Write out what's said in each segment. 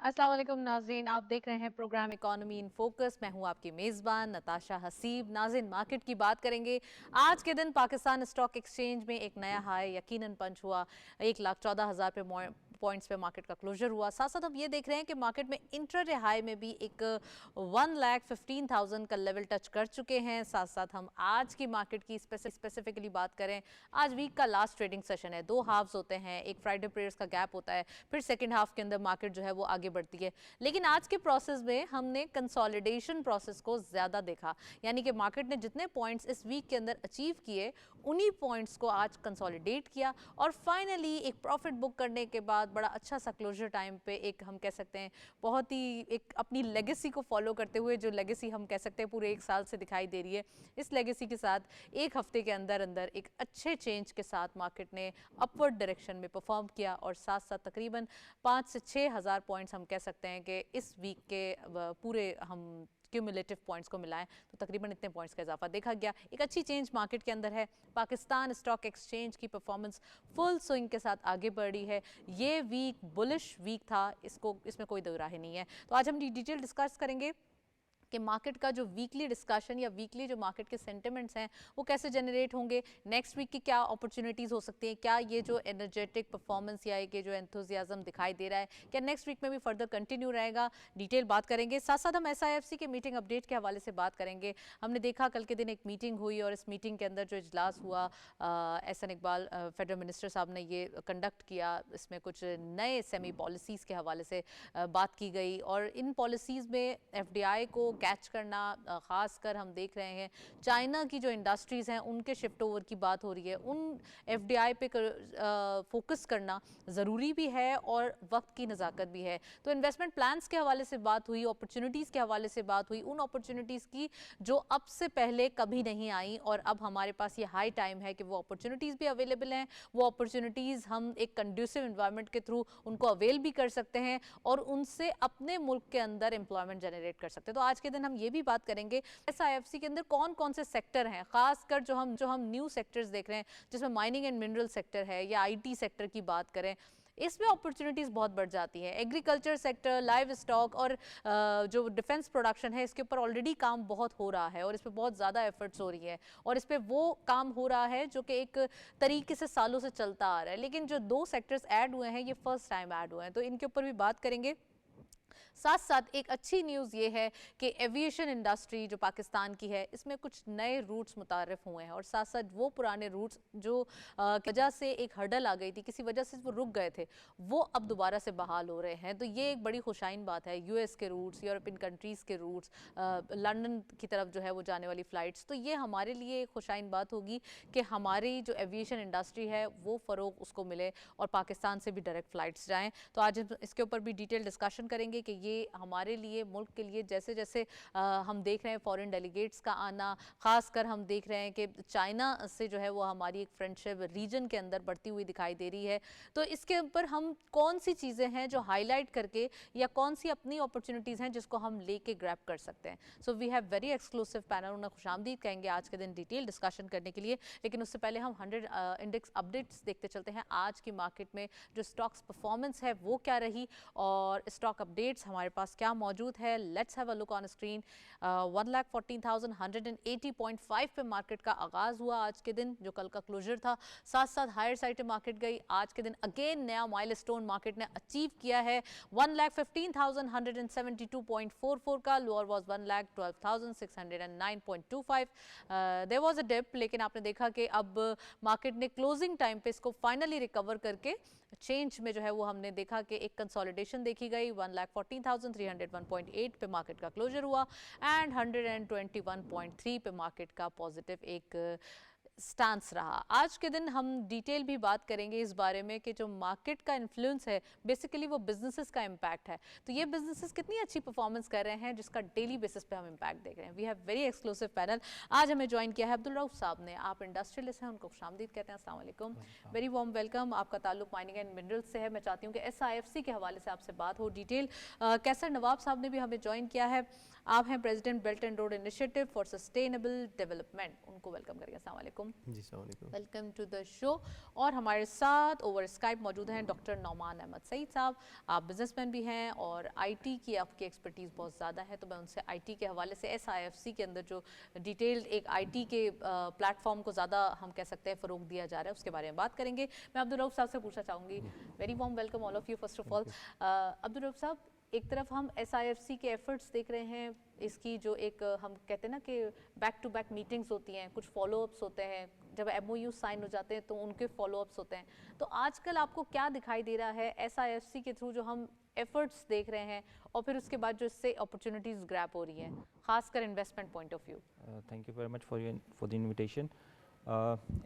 अस्सलाम वालेकुम नाज़रीन, आप देख रहे हैं प्रोग्राम इकोनॉमी इन फोकस। मैं हूं आपकी मेज़बान नताशा हसीब। नाज़रीन, मार्केट की बात करेंगे। आज के दिन पाकिस्तान स्टॉक एक्सचेंज में एक नया हाई यकीनन पंच हुआ। 1,14,000 पॉइंट्स पे मार्केट का क्लोजर हुआ। साथ साथ हम ये देख रहे हैं कि मार्केट में इंट्राडे हाई में भी एक 1,15,000 का लेवल टच कर चुके हैं। साथ साथ हम आज की मार्केट की स्पेसिफिकली बात करें, आज वीक का लास्ट ट्रेडिंग सेशन है। 2 हाफ्स होते हैं, एक फ्राइडे प्रेयर्स का गैप होता है, फिर सेकेंड हाफ के अंदर मार्केट जो है वो आगे बढ़ती है। लेकिन आज के प्रोसेस में हमने कंसोलिडेशन प्रोसेस को ज्यादा देखा, यानी कि मार्केट ने जितने पॉइंट्स इस वीक के अंदर अचीव किए उन्हीं पॉइंट्स को आज कंसोलिडेट किया और फाइनली एक प्रॉफिट बुक करने के बाद बड़ा अच्छा सा क्लोजर टाइम पे एक हम कह सकते हैं बहुत ही एक अपनी लेगेसी को फॉलो करते हुए, जो लेगेसी हम कह सकते हैं पूरे एक साल से दिखाई दे रही है, इस लेगेसी के साथ एक हफ्ते के अंदर अंदर एक अच्छे चेंज के साथ मार्केट ने अपवर्ड डायरेक्शन में परफॉर्म किया और साथ साथ तकरीबन 5 से 6,000 पॉइंट्स हम कह सकते हैं कि इस वीक के पूरे हम क्यूमुलेटिव पॉइंट्स को मिलाएं तो तकरीबन इतने पॉइंट्स का इजाफा देखा गया। एक अच्छी चेंज मार्केट के अंदर है। पाकिस्तान स्टॉक एक्सचेंज की परफॉर्मेंस फुल स्विंग के साथ आगे बढ़ रही है। ये वीक बुलिश वीक था, इसमें कोई दो राह नहीं है। तो आज हम डिटेल डिस्कस करेंगे कि मार्केट का जो वीकली डिस्कशन या वीकली जो मार्केट के सेंटिमेंट्स हैं वो कैसे जनरेट होंगे, नेक्स्ट वीक की क्या अपॉर्चुनिटीज़ हो सकती हैं, क्या ये जो एनर्जेटिक परफॉर्मेंस या ये जो एंथुजियाज्म दिखाई दे रहा है क्या नेक्स्ट वीक में भी फर्दर कंटिन्यू रहेगा, डिटेल बात करेंगे। साथ साथ हम SIFC के मीटिंग अपडेट के हवाले से बात करेंगे। हमने देखा कल के दिन एक मीटिंग हुई और इस मीटिंग के अंदर जो इजलास हुआ, एहसन इकबाल फेडरल मिनिस्टर साहब ने ये कंडक्ट किया। इसमें कुछ नए सेमी पॉलिसीज़ के हवाले से बात की गई और इन पॉलिसीज़ में FDI को कैच करना, ख़ासकर हम देख रहे हैं चाइना की जो इंडस्ट्रीज़ हैं उनके शिफ्ट ओवर की बात हो रही है, उन FDI पे फोकस करना ज़रूरी भी है और वक्त की नज़ाकत भी है। तो इन्वेस्टमेंट प्लान्स के हवाले से बात हुई, अपॉर्चुनिटीज़ के हवाले से बात हुई, उन अपॉर्चुनिटीज़ की जो अब से पहले कभी नहीं आई और अब हमारे पास ये हाई टाइम है कि वो अपॉर्चुनिटीज़ भी अवेलेबल हैं। वो अपॉर्चुनिटीज़ हम एक कंड्यूसिव इन्वायरमेंट के थ्रू उनको अवेल भी कर सकते हैं और उनसे अपने मुल्क के अंदर एम्प्लॉयमेंट जनरेट कर सकते हैं। तो आज के दिन हम ये भी बात करेंगे SIFC के अंदर कौन कौन से सेक्टर हैं, खासकर जो हम न्यू सेक्टर्स देख रहे हैं जिसमें माइनिंग एंड मिनरल सेक्टर है या IT सेक्टर की बात करें, इसमें अपॉर्चुनिटीज़ बहुत बढ़ जाती है। एग्रीकल्चर सेक्टर, लाइव स्टॉक और जो डिफेंस प्रोडक्शन है इसके ऊपर ऑलरेडी काम बहुत हो रहा है और इस पर बहुत ज़्यादा एफर्ट्स हो रही है और इस पर वो काम हो रहा है जो कि एक तरीके से सालों से चलता आ रहा है। लेकिन जो 2 सेक्टर्स ऐड हुए हैं ये फर्स्ट टाइम ऐड हुए हैं, तो इनके ऊपर भी बात करेंगे। साथ साथ एक अच्छी न्यूज़ ये है कि एविएशन इंडस्ट्री जो पाकिस्तान की है इसमें कुछ नए रूट्स मुतारफ़ हुए हैं और साथ साथ वो पुराने रूट्स जो वजह से एक हर्डल आ गई थी, किसी वजह से वो रुक गए थे, वो अब दोबारा से बहाल हो रहे हैं। तो ये एक बड़ी खुशाइन बात है। US के रूट्स, यूरोपियन कंट्रीज़ के रूट्स, लंदन की तरफ जो है वो जाने वाली फ़्लाइट्स, तो ये हमारे लिए खुशाइन बात होगी कि हमारी जो एविएशन इंडस्ट्री है वो फ़रोग उसको मिले और पाकिस्तान से भी डायरेक्ट फ़्लाइट्स जाएँ। तो आज इसके ऊपर भी डिटेल डिस्कशन करेंगे कि ये हमारे लिए, मुल्क के लिए, जैसे जैसे हम देख रहे हैं फॉरेन डेलीगेट्स का आना, खासकर हम देख रहे हैं कि चाइना से जो है वो हमारी एक फ्रेंडशिप रीजन के अंदर बढ़ती हुई दिखाई दे रही है। तो इसके ऊपर हम कौन सी चीज़ें हैं जो हाईलाइट करके या कौन सी अपनी अपॉर्चुनिटीज़ हैं जिसको हम लेके ग्रैब कर सकते हैं। So we have very exclusive panel, उन्हें खुशामदीद कहेंगे आज के दिन डिटेल डिस्कशन करने के लिए। लेकिन उससे पहले हम 100 इंडेक्स अपडेट्स देखते चलते हैं। आज की मार्केट में जो स्टॉक्स परफॉर्मेंस है वो क्या रही और स्टॉक अपडेट्स हमारे पास क्या मौजूद है। Let's have a look on screen. 1,14,180.5 पे मार्केट का आगाज हुआ आज के दिन, जो कल का क्लोजर था। साथ साथ हायर साइड पे मार्केट गई। आज के दिन अगेन नया माइलस्टोन मार्केट ने अचीव किया है 1,15,172.44 का। Lower was 1,12,609.25। There was a dip, लेकिन आपने देखा कि अब मार्केट ने क्लोजिंग टाइम पे इसको फाइनली रिकवर करके चेंज में जो है वो हमने देखा कि एक कंसोलिडेशन देखी गई। 1,14,301.8 पे मार्केट का क्लोजर हुआ एंड 121.3 पे मार्केट का पॉजिटिव एक स्टांस रहा। आज के दिन हम डिटेल भी बात करेंगे इस बारे में कि जो मार्केट का इन्फ्लुएंस है बेसिकली वो बिजनेसेस का इम्पैक्ट है। तो ये बिजनेसेस कितनी अच्छी परफॉर्मेंस कर रहे हैं जिसका डेली बेसिस पे हम इम्पैक्ट देख रहे हैं। We have very exclusive panel. आज हमें ज्वाइन किया है अब्दुल रऊफ साहब ने। आप इंडस्ट्रियलिस्ट हैं, उनको खुशामदीद कहते हैं। अस्सलाम वालेकुम, वेरी वार्म वेलकम। आपका ताल्लुक माइनिंग एंड मिनरल्स से है। मैं चाहती हूँ कि SIFC के हवाले से आपसे बात हो डिटेल। कैसर नवाब साहब ने भी हमें ज्वाइन किया है। आप हैं president Belt and Road Initiative for sustainable development, उनको वेलकम करेंगे। अस्सलाम वालेकुम जी, अस्सलाम वालेकुम। Welcome to the show. और हमारे साथ ओवर स्काइप मौजूद हैं डॉक्टर नौमान अहमद सईद साहब। आप बिजनेसमैन भी हैं और आईटी की आपकी एक्सपर्टीज़ बहुत ज़्यादा है, तो मैं उनसे आईटी के हवाले से एसआईएफसी के अंदर जो डिटेल्ड एक आईटी के प्लेटफॉर्म को ज़्यादा हम कह सकते हैं फ़रोग दिया जा रहा है, उसके बारे में बात करेंगे। मैं अब्दुल रऊफ साहब से पूछना चाहूँगी, very warm welcome all of you first of all. Abdul Rauf साहब, एक तरफ हम एसआईएफसी के एफर्ट्स देख रहे हैं, इसकी जो एक हम कहते हैं ना कि बैक टू बैक मीटिंग्स होती हैं, कुछ फॉलोअप्स होते हैं, जब एमओयू साइन हो जाते हैं तो उनके फॉलोअप्स होते हैं। तो आजकल आपको क्या दिखाई दे रहा है एसआईएफसी के थ्रू जो हम एफर्ट्स देख रहे हैं और फिर उसके बाद जो इससे अपॉर्चुनिटीज़ ग्रैब हो रही हैं, खासकर investment point of view? Thank you very much for the invitation.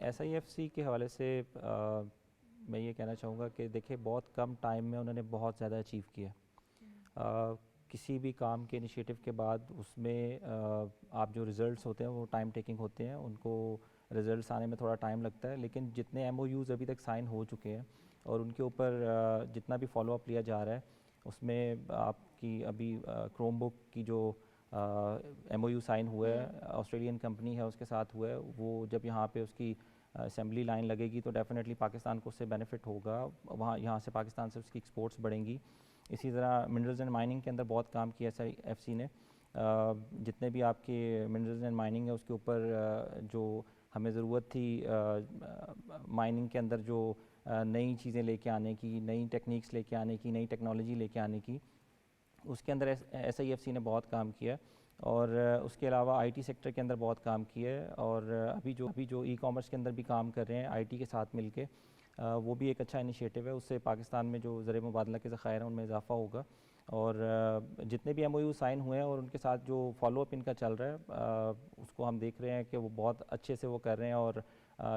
SIFC के हवाले से मैं ये कहना चाहूँगा कि देखिए, बहुत कम टाइम में उन्होंने बहुत ज़्यादा अचीव किया। किसी भी काम के इनिशिएटिव के बाद उसमें आप जो रिज़ल्ट्स होते हैं वो टाइम टेकिंग होते हैं, उनको रिज़ल्ट्स आने में थोड़ा टाइम लगता है। लेकिन जितने एमओयूज़ अभी तक साइन हो चुके हैं और उनके ऊपर जितना भी फॉलोअप लिया जा रहा है, उसमें आपकी अभी क्रोमबुक की जो एमओयू साइन हुआ है, ऑस्ट्रेलियन कंपनी है उसके साथ हुआ है, वो जब यहाँ पे उसकी असेंबली लाइन लगेगी तो डेफिनेटली पाकिस्तान को उससे बेनिफिट होगा। वहाँ यहाँ से पाकिस्तान से उसकी एक्सपोर्ट्स बढ़ेंगी। इसी तरह मिनरल्स एंड माइनिंग के अंदर बहुत काम किया एसआईएफसी ने। जितने भी आपके मिनरल्स एंड माइनिंग है उसके ऊपर जो हमें ज़रूरत थी माइनिंग के अंदर जो नई चीज़ें लेके आने की, नई टेक्निक्स लेके आने की, नई टेक्नोलॉजी लेके आने की, उसके अंदर एसआईएफसी ने बहुत काम किया। और उसके अलावा आईटी सेक्टर के अंदर बहुत काम किया है। और अभी जो ई कॉमर्स के अंदर भी काम कर रहे हैं आईटी के साथ मिलके, वो भी एक अच्छा इनिशिएटिव है। उससे पाकिस्तान में जो ज़र मुबादला के ज़खायर हैं उनमें इजाफा होगा। और जितने भी एमओयू साइन हुए हैं और उनके साथ जो फॉलोअप इनका चल रहा है, उसको हम देख रहे हैं कि वो बहुत अच्छे से वो कर रहे हैं। और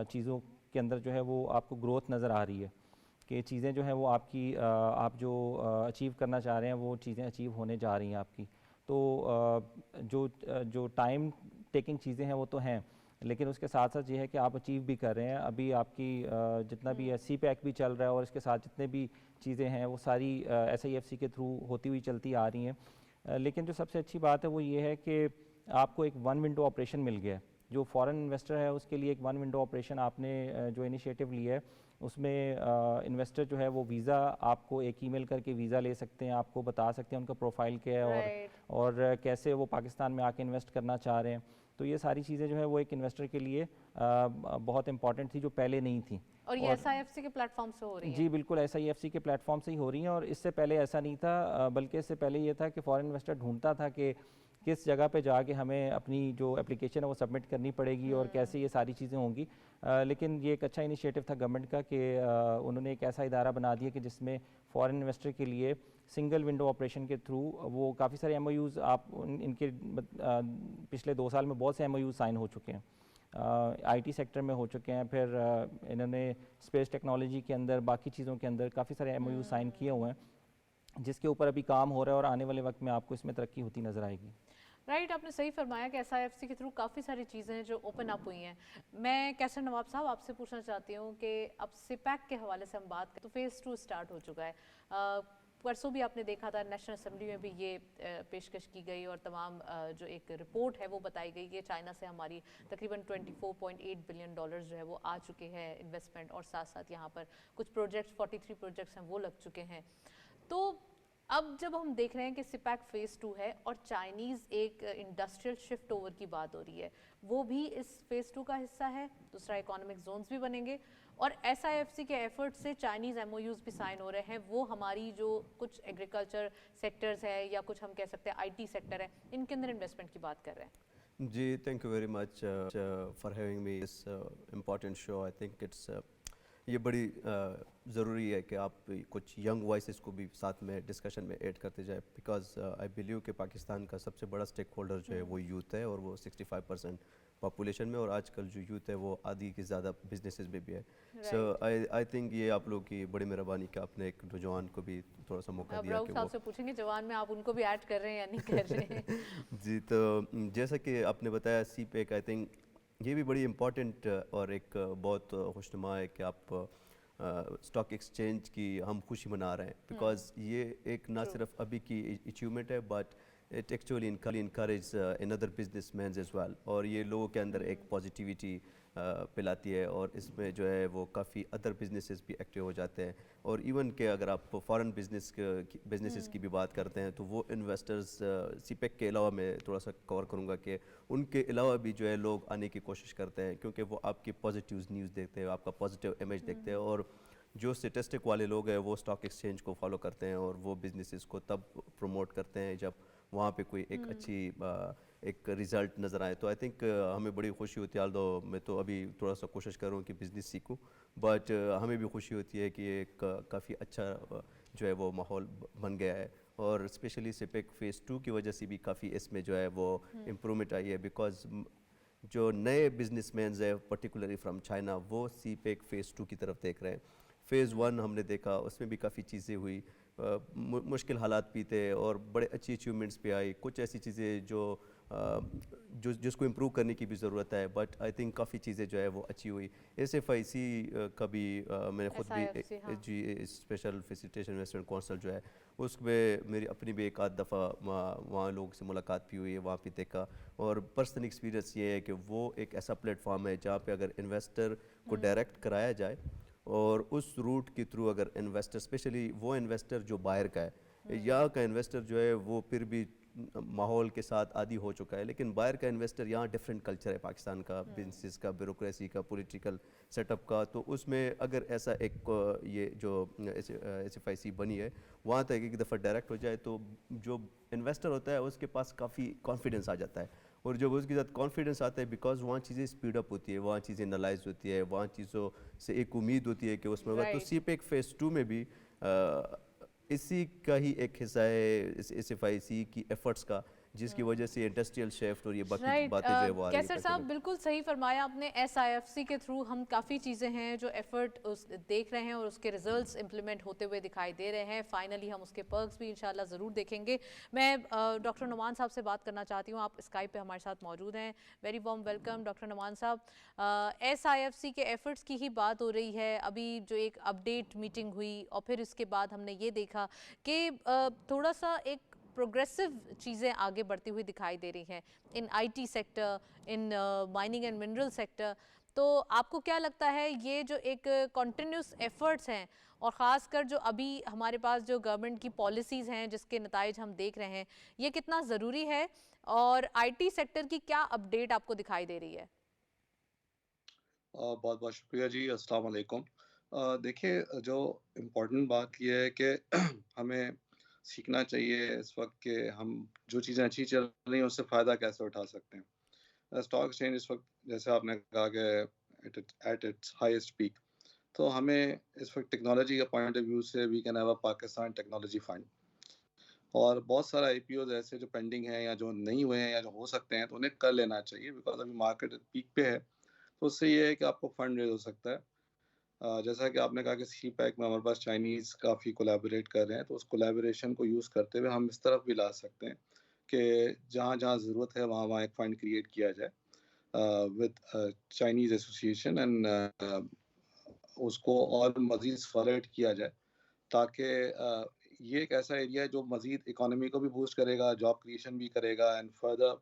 चीज़ों के अंदर जो है वो आपको ग्रोथ नज़र आ रही है कि चीज़ें जो हैं वो आपकी आप जो अचीव करना चाह रहे हैं वो चीज़ें अचीव होने जा रही हैं आपकी। तो जो टाइम टेकिंग चीज़ें हैं वो तो हैं, लेकिन उसके साथ साथ ये है कि आप अचीव भी कर रहे हैं। अभी आपकी जितना भी है सीपैक भी चल रहा है और इसके साथ जितने भी चीज़ें हैं वो सारी एसआईएफसी के थ्रू होती हुई चलती आ रही हैं। लेकिन जो सबसे अच्छी बात है वो ये है कि आपको एक वन विंडो ऑपरेशन मिल गया है। जो फॉरेन इन्वेस्टर है उसके लिए एक वन विंडो ऑपरेशन आपने जो इनिशिएटिव लिया है, उसमें इन्वेस्टर जो है वो वीज़ा आपको एक ईमेल करके वीज़ा ले सकते हैं, आपको बता सकते हैं उनका प्रोफाइल क्या है और कैसे वो पाकिस्तान में आके इन्वेस्ट करना चाह रहे हैं। तो ये सारी चीज़ें जो है वो एक इन्वेस्टर के लिए बहुत इंपॉर्टेंट थी, जो पहले नहीं थी। और ये एसआईएफसी के प्लेटफॉर्म से हो रही है? जी बिल्कुल, एसआईएफसी के प्लेटफॉर्म से ही हो रही हैं। और इससे पहले ऐसा नहीं था, बल्कि इससे पहले ये था कि फॉरेन इन्वेस्टर ढूंढता था कि किस जगह पे जाके हमें अपनी जो एप्लीकेशन है वो सबमिट करनी पड़ेगी और कैसे ये सारी चीज़ें होंगी। लेकिन ये एक अच्छा इनिशिएटिव था गवर्नमेंट का कि उन्होंने एक ऐसा इदारा बना दिया कि जिसमें फॉरेन इन्वेस्टर के लिए सिंगल विंडो ऑपरेशन के थ्रू वो काफ़ी सारे एमओयूज़ इनके पिछले 2 साल में बहुत से एमओयूज़ साइन हो चुके हैं, आईटी सेक्टर में हो चुके हैं। फिर इन्होंने स्पेस टेक्नोलॉजी के अंदर, बाकी चीज़ों के अंदर काफ़ी सारे एमओयू साइन किए हुए हैं, जिसके ऊपर अभी काम हो रहा है और आने वाले वक्त में आपको इसमें तरक्की होती नज़र आएगी। राइट, आपने सही फरमाया कि एसआईएफसी के थ्रू काफ़ी सारी चीज़ें हैं जो ओपन अप हुई हैं। मैं कैसर नवाब साहब आपसे पूछना चाहती हूँ कि अब सिपैक के हवाले से हम बात करें तो फेज़ 2 स्टार्ट हो चुका है। परसों भी आपने देखा था नेशनल असेंबली में भी ये पेशकश की गई और तमाम जो एक रिपोर्ट है वो बताई गई कि चाइना से हमारी तकरीबन $24.8 बिलियन जो है वो आ चुके हैं इन्वेस्टमेंट, और साथ साथ यहाँ पर कुछ प्रोजेक्ट्स 43 प्रोजेक्ट्स हैं वो लग चुके हैं। तो अब जब हम देख रहे हैं कि सिपैक फेज़ 2 है और चाइनीज़ एक इंडस्ट्रियल शिफ्ट ओवर की बात हो रही है, वो भी इस फेज़ 2 का हिस्सा है, दूसरा इकोनॉमिक जोन्स भी बनेंगे और एसआईएफसी के एफर्ट से चाइनीज़ एमओयूज़ भी साइन हो रहे हैं। वो हमारी जो कुछ एग्रीकल्चर सेक्टर्स है या कुछ हम कह सकते हैं आईटी सेक्टर है, इनके अंदर इन्वेस्टमेंट की बात कर रहे हैं। जी, thank you very much for having me this important show. I think it's ये बड़ी ज़रूरी है कि आप कुछ यंग वॉइसेस को भी साथ में डिस्कशन में ऐड करते जाए, बिकॉज आई बिलीव कि पाकिस्तान का सबसे बड़ा स्टेक होल्डर जो है वो यूथ है और वो 65% पॉपुलेशन में, और आजकल जो यूथ है वो आधी की ज़्यादा बिजनेसेस में भी है। सो आई थिंक ये आप लोग की बड़ी मेहरबानी कि आपने एक नौजवान को भी थोड़ा सा मौका दिया कि वो से पूछेंगे जवान में आप उनको भी ऐड कर रहे हैं या नहीं कर रहे हैं। जी, तो जैसा कि आपने बताया सीपैक, आई थिंक ये भी बड़ी इम्पॉर्टेंट और एक बहुत खुशनुमा है कि आप स्टॉक एक्सचेंज की हम खुशी मना रहे हैं, बिकॉज ये एक ना सिर्फ अभी की अचीवमेंट है, but it actually encouraging other businessman as well, और ये लोगों के अंदर एक पॉजिटिविटी पिलाती है, और इसमें जो है वो काफ़ी अदर बिजनेसेस भी एक्टिव हो जाते हैं। और इवन के अगर आप फॉरेन बिजनेसेस की भी बात करते हैं तो वो इन्वेस्टर्स सीपेक के अलावा मैं थोड़ा सा कवर करूँगा कि उनके अलावा भी जो है लोग आने की कोशिश करते हैं, क्योंकि वो आपकी पॉजिटिव न्यूज़ देखते हैं, आपका पॉजिटिव इमेज देखते हैं, और जो स्टेटिस्टिक वाले लोग हैं वो स्टॉक एक्सचेंज को फॉलो करते हैं और वो बिजनेसेस को तब प्रमोट करते हैं जब वहाँ पे कोई एक अच्छी एक रिज़ल्ट नज़र आए। तो आई थिंक हमें बड़ी खुशी होती है, आल्दो मैं तो अभी थोड़ा सा कोशिश कर रहा हूँ कि बिज़नेस सीखूँ, बट हमें भी खुशी होती है कि एक काफ़ी अच्छा जो है वो माहौल बन गया है, और स्पेशली सिपेक फ़ेज़ 2 की वजह से भी काफ़ी इसमें जो है वो इम्प्रूवमेंट आई है, बिकॉज जो नए बिजनेसमैन है पर्टिकुलरली फ्रॉम चाइना वो सीपेक फ़ेज़ 2 की तरफ देख रहे हैं। फ़ेज़ 1 हमने देखा, उसमें भी काफ़ी चीज़ें हुई, मुश्किल हालात भी थे और बड़े अच्छी अचीवमेंट्स भी आई, कुछ ऐसी चीज़ें जो जिसको इम्प्रूव करने की भी ज़रूरत है, बट आई थिंक काफ़ी चीज़ें जो है वो अच्छी हुई। SFIC का भी मैंने खुद भी SIFC, हाँ। जी स्पेशल फैसिलिटेशन इन्वेस्टमेंट काउंसिल जो है उसमें मेरी अपनी भी एक आध दफ़ा वहाँ लोगों से मुलाकात भी हुई है, वहाँ पे देखा, और पर्सनल एक्सपीरियंस ये है कि वो एक ऐसा प्लेटफॉर्म है जहाँ पे अगर इन्वेस्टर को डायरेक्ट कराया जाए और उस रूट के थ्रू अगर इन्वेस्टर, स्पेशली वो इन्वेस्टर जो बाहर का है, यहाँ का इन्वेस्टर जो है वो फिर भी माहौल के साथ आदी हो चुका है, लेकिन बाहर का इन्वेस्टर यहाँ डिफरेंट कल्चर है पाकिस्तान का, बिजनेस का, ब्यूरोक्रेसी का, पॉलिटिकल सेटअप का, तो उसमें अगर ऐसा एक ये जो SFIC बनी है वहाँ तक एक दफ़ा डायरेक्ट हो जाए तो जो इन्वेस्टर होता है उसके पास काफ़ी कॉन्फिडेंस आ जाता है, और जब उसके साथ कॉन्फिडेंस आता है बिकॉज वहाँ चीज़ें स्पीड अप होती है, वहाँ चीज़ें एनालाइज होती है, वहाँ चीज़ों से एक उम्मीद होती है कि उसमें होगा। तो राइट। सीपेक फ़ेज़ 2 में भी इसी का ही एक हिस्सा है इस SFIC की एफर्ट्स का, जिसकी वजह से इंडस्ट्रियल शिफ्ट और ये बाकी राइट। बातें जो है वो आ रही कैसर है साहब, बिल्कुल सही फरमाया आपने। SIFC के थ्रू हम काफ़ी चीज़ें हैं जो एफर्ट उस देख रहे हैं और उसके रिजल्ट्स इंप्लीमेंट होते हुए दिखाई दे रहे हैं। फाइनली हम उसके पर्क्स भी इंशाल्लाह ज़रूर देखेंगे। मैं डॉक्टर नुमान साहब से बात करना चाहती हूँ, आप स्काइप पे हमारे साथ मौजूद हैं। Very warm welcome doctor Numan साहब। SIFC के एफर्ट्स की ही बात हो रही है, अभी जो एक अपडेट मीटिंग हुई और फिर उसके बाद हमने ये देखा कि थोड़ा सा एक प्रोग्रेसिव चीज़ें आगे बढ़ती हुई दिखाई दे रही हैं इन IT sector, in mining and mineral sector. तो आपको क्या लगता है ये जो एक कॉन्टिन्यूस एफर्ट्स हैं और ख़ासकर जो अभी हमारे पास जो गवर्नमेंट की पॉलिसीज़ हैं जिसके नताइज हम देख रहे हैं, ये कितना ज़रूरी है और IT सेक्टर की क्या अपडेट आपको दिखाई दे रही है? बहुत बहुत शुक्रिया जी। अस्सलाम वालेकुम। देखिए, जो इम्पोर्टेंट बात यह है कि हमें सीखना चाहिए इस वक्त कि हम जो चीज़ें अच्छी चल रही हैं उससे फ़ायदा कैसे उठा सकते हैं। स्टॉक एक्सचेंज इस वक्त, जैसे आपने कहा कि एट इट्स हाईएस्ट पीक, तो हमें इस वक्त टेक्नोलॉजी के पॉइंट ऑफ व्यू से we can have a Pakistan technology fund, और बहुत सारा IPOs ऐसे जो पेंडिंग हैं या जो नहीं हुए हैं या जो हो सकते हैं, तो उन्हें कर लेना चाहिए, बिकॉज अभी मार्केट पीक पे है। तो उससे ये है कि आपको फंड रेज हो सकता है। जैसा कि आपने कहा कि CPEC में हमारे पास चाइनीज़ काफ़ी कोलैबोरेट कर रहे हैं, तो उस कोलैबोरेशन को यूज़ करते हुए हम इस तरफ भी ला सकते हैं कि जहाँ-जहाँ ज़रूरत है वहाँ-वहाँ एक फ़ंड क्रिएट किया जाए विद चाइनीज़ एसोसिएशन, एंड उसको और मज़ीद फॉरवर्ड किया जाए, ताकि ये एक ऐसा एरिया है जो मज़ीद इकोनॉमी को भी बूस्ट करेगा, जॉब क्रिएशन भी करेगा, एंड फर्दर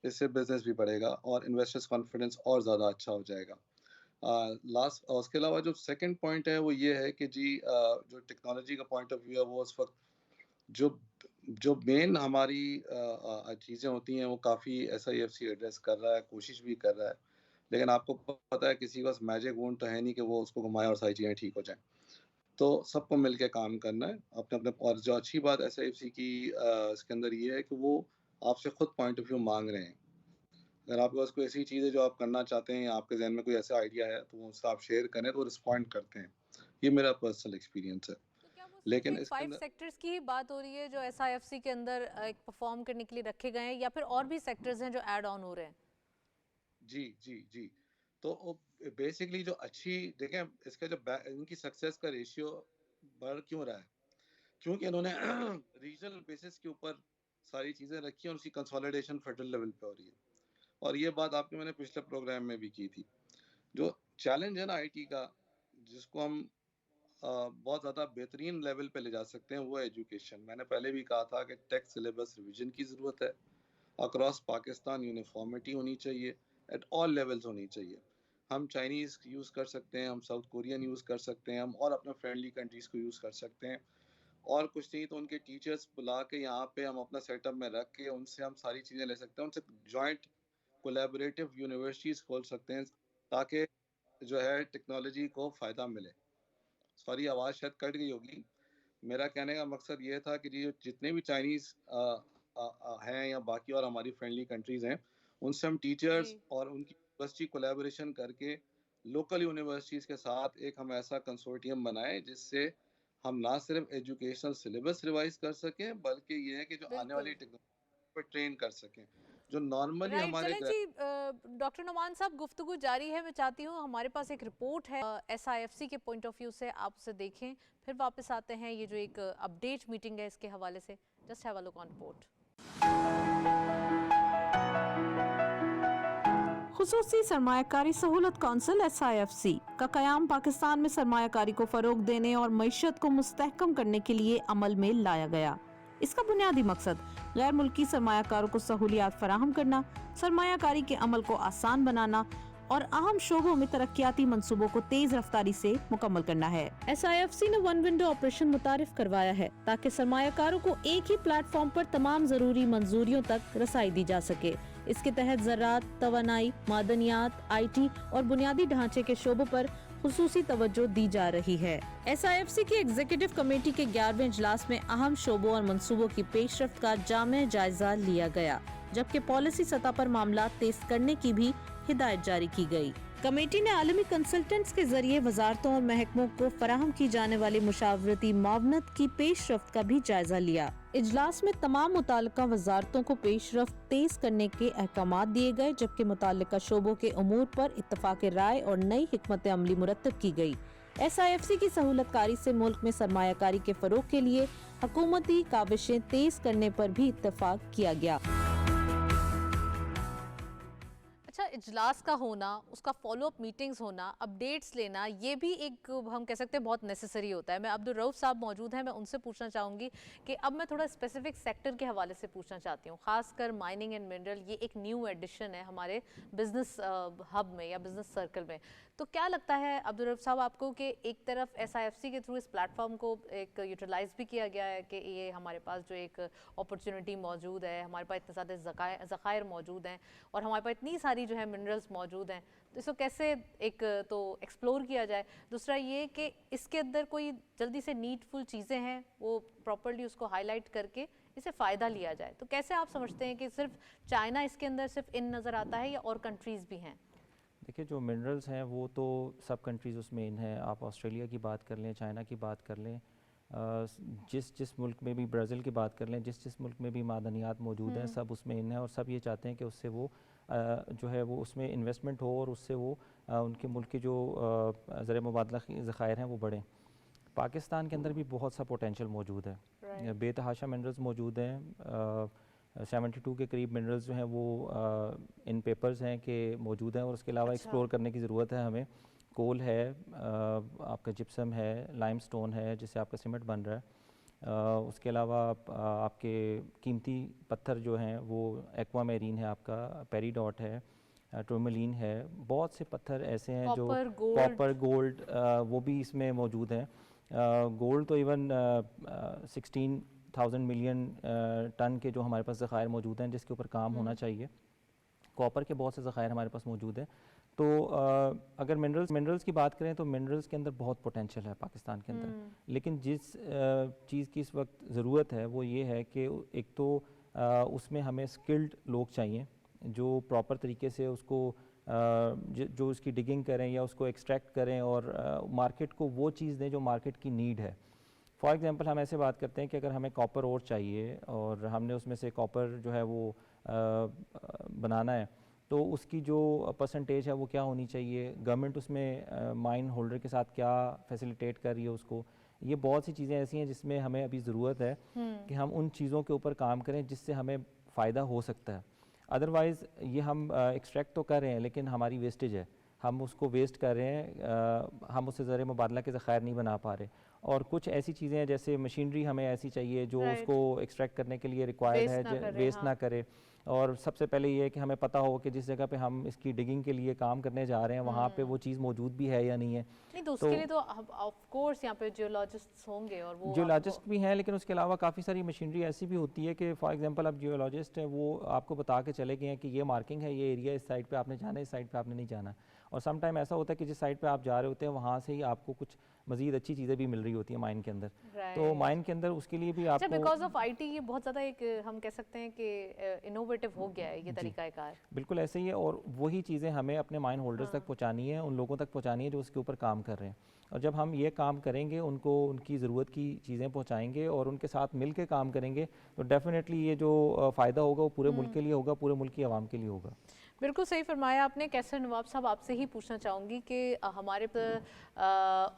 इससे बिज़नेस भी बढ़ेगा और इन्वेस्टर्स कॉन्फिडेंस और ज़्यादा अच्छा हो जाएगा। लास्ट, उसके अलावा जो सेकंड पॉइंट है वो ये है कि जी, जो टेक्नोलॉजी का पॉइंट ऑफ व्यू है वो उस वक्त जो जो मेन हमारी चीज़ें होती हैं वो काफ़ी SIFC एड्रेस कर रहा है, कोशिश भी कर रहा है, लेकिन आपको पता है किसी के पास मैजिक वूंड तो है नहीं कि वो उसको घुमाए और सारी चीज़ें ठीक हो जाएं। तो सबको मिलके काम करना है अपने अपने। और जो अच्छी बात SIFC की इसके अंदर ये है कि वो आपसे खुद पॉइंट ऑफ व्यू मांग रहे हैं। अगर आपके पास कोई ऐसी चीज़ है जो आप करना चाहते हैं या आपके ज़हन में कोई ऐसा आइडिया है, तो उससे आप शेयर करें तो वो रिस्पॉन्ड करते हैं। ये मेरा पर्सनल एक्सपीरियंस है। तो क्या वो सिर्फ लेकिन एक इसके 5 अंदर सेक्टर्स की ही बात हो रही है जो SIFC के अंदर एक परफॉर्म करने के लिए रखे गए हैं, या फिर और भी सेक्टर्स हैं जो ऐड ऑन हो रहे हैं? जी, जी, जी। तो बेसिकली जो अच्छी देखें, इसका जो इनकी सक्सेस का रेशियो बढ़ क्यों रहा है? क्योंकि इन्होंने रीजनल बेसिस के ऊपर सारी चीज़ें रखी हैं और उसकी कंसोलिडेशन फेडरल लेवल पे हो रही है। और ये बात आपके मैंने पिछले प्रोग्राम में भी की थी। जो चैलेंज है ना IT का, जिसको हम बहुत ज़्यादा बेहतरीन लेवल पे ले जा सकते हैं वो एजुकेशन। मैंने पहले भी कहा था कि टेक सिलेबस रिवीजन की ज़रूरत है, अक्रॉस पाकिस्तान यूनिफॉर्मिटी होनी चाहिए, एट ऑल लेवल्स होनी चाहिए। हम चाइनीज़ यूज़ कर सकते हैं, हम साउथ कोरियन यूज़ कर सकते हैं, हम और अपने फ्रेंडली कंट्रीज़ को यूज़ कर सकते हैं, और कुछ नहीं तो उनके टीचर्स बुला के यहाँ पे हम अपना सेटअप में रख के उनसे हम सारी चीज़ें ले सकते हैं, उनसे जॉइंट कोलैबोरेटिव यूनिवर्सिटीज़ खोल सकते हैं, ताकि जो है टेक्नोलॉजी को फ़ायदा मिले। सॉरी, आवाज़ शायद कट गई होगी। मेरा कहने का मकसद ये था कि ये जितने भी चाइनीज़ हैं या बाकी और हमारी फ्रेंडली कंट्रीज़ हैं, उनसे हम टीचर्स जी। और उनकी यूनिवर्सिटी कोलैबोरेशन करके लोकल यूनिवर्सिटीज़ के साथ एक हम ऐसा कंसोर्टियम बनाएँ, जिससे हम ना सिर्फ एजुकेशनल सिलेबस रिवाइज़ कर सकें, बल्कि ये है कि जो आने वाली बिल्कुल। टेक्नोलॉजी पे ट्रेन कर सकें। जो नॉर्मली राइट, हमारे चलें जी, डॉक्टर नुमान साहब, गुफ्तगू जारी है। मैं चाहती हूँ हमारे पास एक रिपोर्ट है एसआईएफसी के पॉइंट ऑफ व्यू से, आप उसे देखें, फिर वापस आते हैं ये जो एक अपडेट मीटिंग है इसके हवाले से। Just have a look on report. खुसूसी सरमायाकारी सहूलत कौंसिल SIFC का क़याम पाकिस्तान में सरमायाकारी को फ़रोग देने और मईशत को मुस्तहकम करने के लिए अमल में लाया गया। इसका बुनियादी मकसद गैर मुल्की सरमायाकारों को सहूलियात फराहम करना, सरमायाकारी के अमल को आसान बनाना और अहम शोबों में तरक्याती मंसूबों को तेज रफ्तारी से मुकम्मल करना है। SIFC ने वन विंडो ऑपरेशन मुतारिफ करवाया है ताकि सरमायाकारों को एक ही प्लेटफॉर्म पर तमाम जरूरी मंजूरियों तक रसाई दी जा सके। इसके तहत ज़राअत, तवानाई, मादनियात, IT और बुनियादी ढांचे के शोबों पर खुसूसी तवज्जो दी जा रही है। SIFC की एग्जीक्यूटिव कमेटी के 11वें इजलास में अहम शोबों और मंसूबों की पेशरफ्त का जामे जायजा लिया गया, जबकि पॉलिसी सतह पर मामला तेज करने की भी हिदायत जारी की गई। कमेटी ने आलमी कंसल्टेंट्स के जरिए वजारतों और महकमों को फराहम की जाने वाली मुशावरती मावनत की पेशरफ्त का भी जायजा लिया। इजलास में तमाम मुताल्लिका वजारतों को पेशरफ्त तेज करने के अहकामात दिए गए, जबकि मुताल्लिका शोबों के उमूर पर इत्तफाक राय और नई हिकमत अमली मुरतब की गई। SIFC की सहूलतकारी से मुल्क में सरमायाकारी के फरोग के लिए हुकूमती काविशें तेज करने पर भी इत्तफाक किया गया। अच्छा, इजलास का होना, उसका फॉलोअप मीटिंग्स होना, अपडेट्स लेना, ये भी एक हम कह सकते हैं बहुत नेसेसरी होता है। मैं अब्दुल रऊफ साहब मौजूद हैं, मैं उनसे पूछना चाहूँगी कि अब मैं थोड़ा स्पेसिफिक सेक्टर के हवाले से पूछना चाहती हूँ, खासकर माइनिंग एंड मिनरल। ये एक न्यू एडिशन है हमारे बिजनेस हब में या बिजनेस सर्कल में। तो क्या लगता है अब्दुल रऊफ साहब आपको कि एक तरफ SIFC के थ्रू इस प्लेटफॉर्म को एक यूटिलाइज भी किया गया है कि ये हमारे पास जो एक अपॉर्चुनिटी मौजूद है, हमारे पास इतने ज़्यादा ज़खायर मौजूद हैं और हमारे पास इतनी सारी जो है मिनरल्स मौजूद हैं, तो इसको कैसे एक तो एक्सप्लोर किया जाए। दूसरा ये कि इसके अंदर कोई जल्दी से नीडफुल चीज़ें हैं, वो प्रॉपर्ली उसको हाईलाइट करके इसे फ़ायदा लिया जाए। तो कैसे आप समझते हैं कि सिर्फ चाइना इसके अंदर सिर्फ इन नज़र आता है या और कंट्रीज़ भी हैं? देखिए, जो मिनरल्स हैं वो तो सब कंट्रीज़ उसमें इन है। आप ऑस्ट्रेलिया की बात कर लें, चाइना की बात कर लें, जिस मुल्क में भी, ब्राज़ील की बात कर लें, जिस मुल्क में भी मादनियात मौजूद हैं, सब उसमें इन है और सब ये चाहते हैं कि उससे वो जो है वो उसमें इन्वेस्टमेंट हो और उससे वो उनके मुल्क के जो ज़र मुबादला ज़खायर हैं वो बढ़ें। पाकिस्तान के अंदर भी बहुत सा पोटेंशियल मौजूद है, बेतहाशा मिनरल्स मौजूद हैं। 72 के करीब मिनरल्स जो हैं वो इन पेपर्स हैं कि मौजूद हैं और उसके अलावा एक्सप्लोर करने की ज़रूरत है हमें। कोल है, आपका जिप्सम है, लाइमस्टोन है जिससे आपका सीमेंट बन रहा है, उसके अलावा आपके कीमती पत्थर जो हैं वो एक्वामेरीन है, आपका पेरीडॉट है, टूर्मलिन है, बहुत से पत्थर ऐसे हैं जो कॉपर, गोल्ड, वो भी इसमें मौजूद हैं। गोल्ड तो इवन 16,000 मिलियन टन के जो हमारे पास ज़खायर मौजूद हैं जिसके ऊपर काम होना चाहिए। कॉपर के बहुत से ज़खायर हमारे पास मौजूद हैं। तो अगर मिनरल्स की बात करें तो मिनरल्स के अंदर बहुत पोटेंशियल है पाकिस्तान के अंदर, लेकिन जिस चीज़ की इस वक्त ज़रूरत है वो ये है कि एक तो उसमें हमें स्किल्ड लोग चाहिए जो प्रॉपर तरीके से उसको जो उसकी डिगिंग करें या उसको एक्सट्रैक्ट करें और मार्केट को वो चीज़ दें जो मार्केट की नीड है। फॉर एग्जांपल हम ऐसे बात करते हैं कि अगर हमें कॉपर ओर चाहिए और हमने उसमें से कॉपर जो है वो बनाना है, तो उसकी जो परसेंटेज है वो क्या होनी चाहिए, गवर्नमेंट उसमें माइन होल्डर के साथ क्या फैसिलिटेट कर रही है उसको। ये बहुत सी चीज़ें ऐसी हैं जिसमें हमें अभी ज़रूरत है कि हम उन चीज़ों के ऊपर काम करें जिससे हमें फ़ायदा हो सकता है। अदरवाइज़ ये हम एक्सट्रैक्ट तो कर रहे हैं लेकिन हमारी वेस्टेज है, हम उसको वेस्ट कर रहे हैं, हम उससे ज़र मुबादला के ज़खायर नहीं बना पा रहे। और कुछ ऐसी चीज़ें हैं जैसे मशीनरी हमें ऐसी चाहिए जो राइट, उसको एक्सट्रैक्ट करने के लिए रिक्वायर्ड वेस्ट ना है, करे, वेस्ट हाँ। ना करे। और सबसे पहले ये है कि हमें पता हो कि जिस जगह पे हम इसकी डिगिंग के लिए काम करने जा रहे हैं वहाँ पे वो चीज़ मौजूद भी है या नहीं है। नहीं तो तो उसके लिए तो ऑफ कोर्स यहाँ पे जियोलॉजिस्ट्स होंगे और वो जियोलॉजिस्ट भी हैं, लेकिन उसके अलावा काफ़ी सारी मशीनरी ऐसी भी होती है कि फॉर एग्जांपल अब जियोलॉजिस्ट है वो आपको बता के चले गए हैं कि ये मार्किंग है, ये एरिया इस साइड पे आपने जाना है, इस साइड पे आपने नहीं जाना। और सम टाइम ऐसा होता है कि जिस साइड पे आप जा रहे होते हैं वहाँ से ही आपको कुछ मज़ीद अच्छी चीज़ें भी मिल रही होती हैं माइन के अंदर। तो राइट। माइन के अंदर उसके लिए भी अच्छा, आपको बिकॉज ऑफ आईटी ये बहुत ज़्यादा एक हम कह सकते हैं कि इनोवेटिव हो गया है ये तरीक़ाकार। बिल्कुल ऐसे ही है। और वही चीज़ें हमें अपने माइन होल्डर्स तक पहुंचानी है, उन लोगों तक पहुंचानी है जो उसके ऊपर काम कर रहे हैं। और जब हम ये काम करेंगे, उनको उनकी ज़रूरत की चीज़ें पहुंचाएंगे और उनके साथ मिल के काम करेंगे, तो डेफिनेटली ये जो फ़ायदा होगा वो पूरे मुल्क के लिए होगा, पूरे मुल्क की आवाम के लिए होगा। बिल्कुल सही फरमाया आपने। कैसर नवाब साहब, आपसे ही पूछना चाहूँगी कि हमारे पर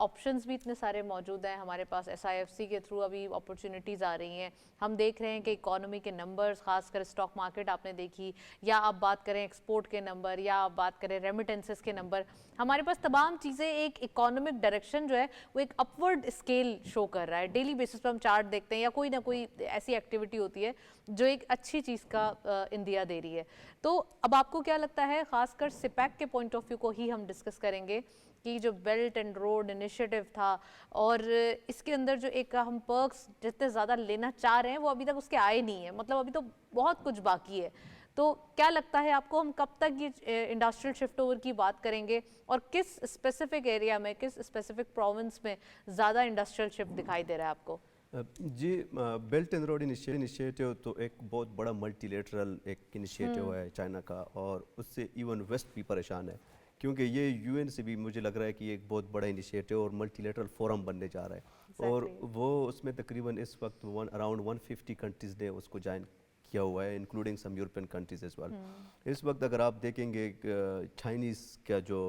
ऑप्शंस भी इतने सारे मौजूद हैं, हमारे पास SIFC के थ्रू अभी अपॉर्चुनिटीज़ आ रही हैं, हम देख रहे हैं कि इकोनॉमी के नंबर्स, खासकर स्टॉक मार्केट आपने देखी, या आप बात करें एक्सपोर्ट के नंबर, या आप बात करें रेमिटेंसेस के नंबर, हमारे पास तमाम चीज़ें एक इकोनॉमिक डायरेक्शन जो है वो एक अपवर्ड स्केल शो कर रहा है। डेली बेसिस पर हम चार्ट देखते हैं या कोई ना कोई ऐसी एक्टिविटी होती है जो एक अच्छी चीज़ का इंदिया दे रही है। तो अब आपको क्या लगता है, खासकर सिपैक के पॉइंट ऑफ व्यू को ही हम डिस्कस करेंगे कि जो बेल्ट एंड रोड इनिशिएटिव था और इसके अंदर जो एक हम पर्क्स जितने ज़्यादा लेना चाह रहे हैं वो अभी तक उसके आए नहीं है, मतलब अभी तो बहुत कुछ बाकी है। तो क्या लगता है आपको, हम कब तक ये इंडस्ट्रियल शिफ्ट ओवर की बात करेंगे और किस स्पेसिफिक एरिया में, किस स्पेसिफिक प्रोविंस में ज़्यादा इंडस्ट्रियल शिफ्ट दिखाई दे रहा है आपको? जी, बेल्ट एंड रोड इनिशिएटिव तो एक बहुत बड़ा मल्टीलेटरल एक इनिशिएटिव है चाइना का, और उससे इवन वेस्ट भी परेशान है क्योंकि ये UN से भी मुझे लग रहा है कि ये एक बहुत बड़ा इनिशिएटिव और मल्टीलेटरल फोरम बनने जा रहा है। और वो उसमें तकरीबन इस वक्त अराउंड 150 कंट्रीज़ ने उसको ज्वाइन किया हुआ है, including some European countries as well. इस वक्त अगर आप देखेंगे चाइनीज़ का जो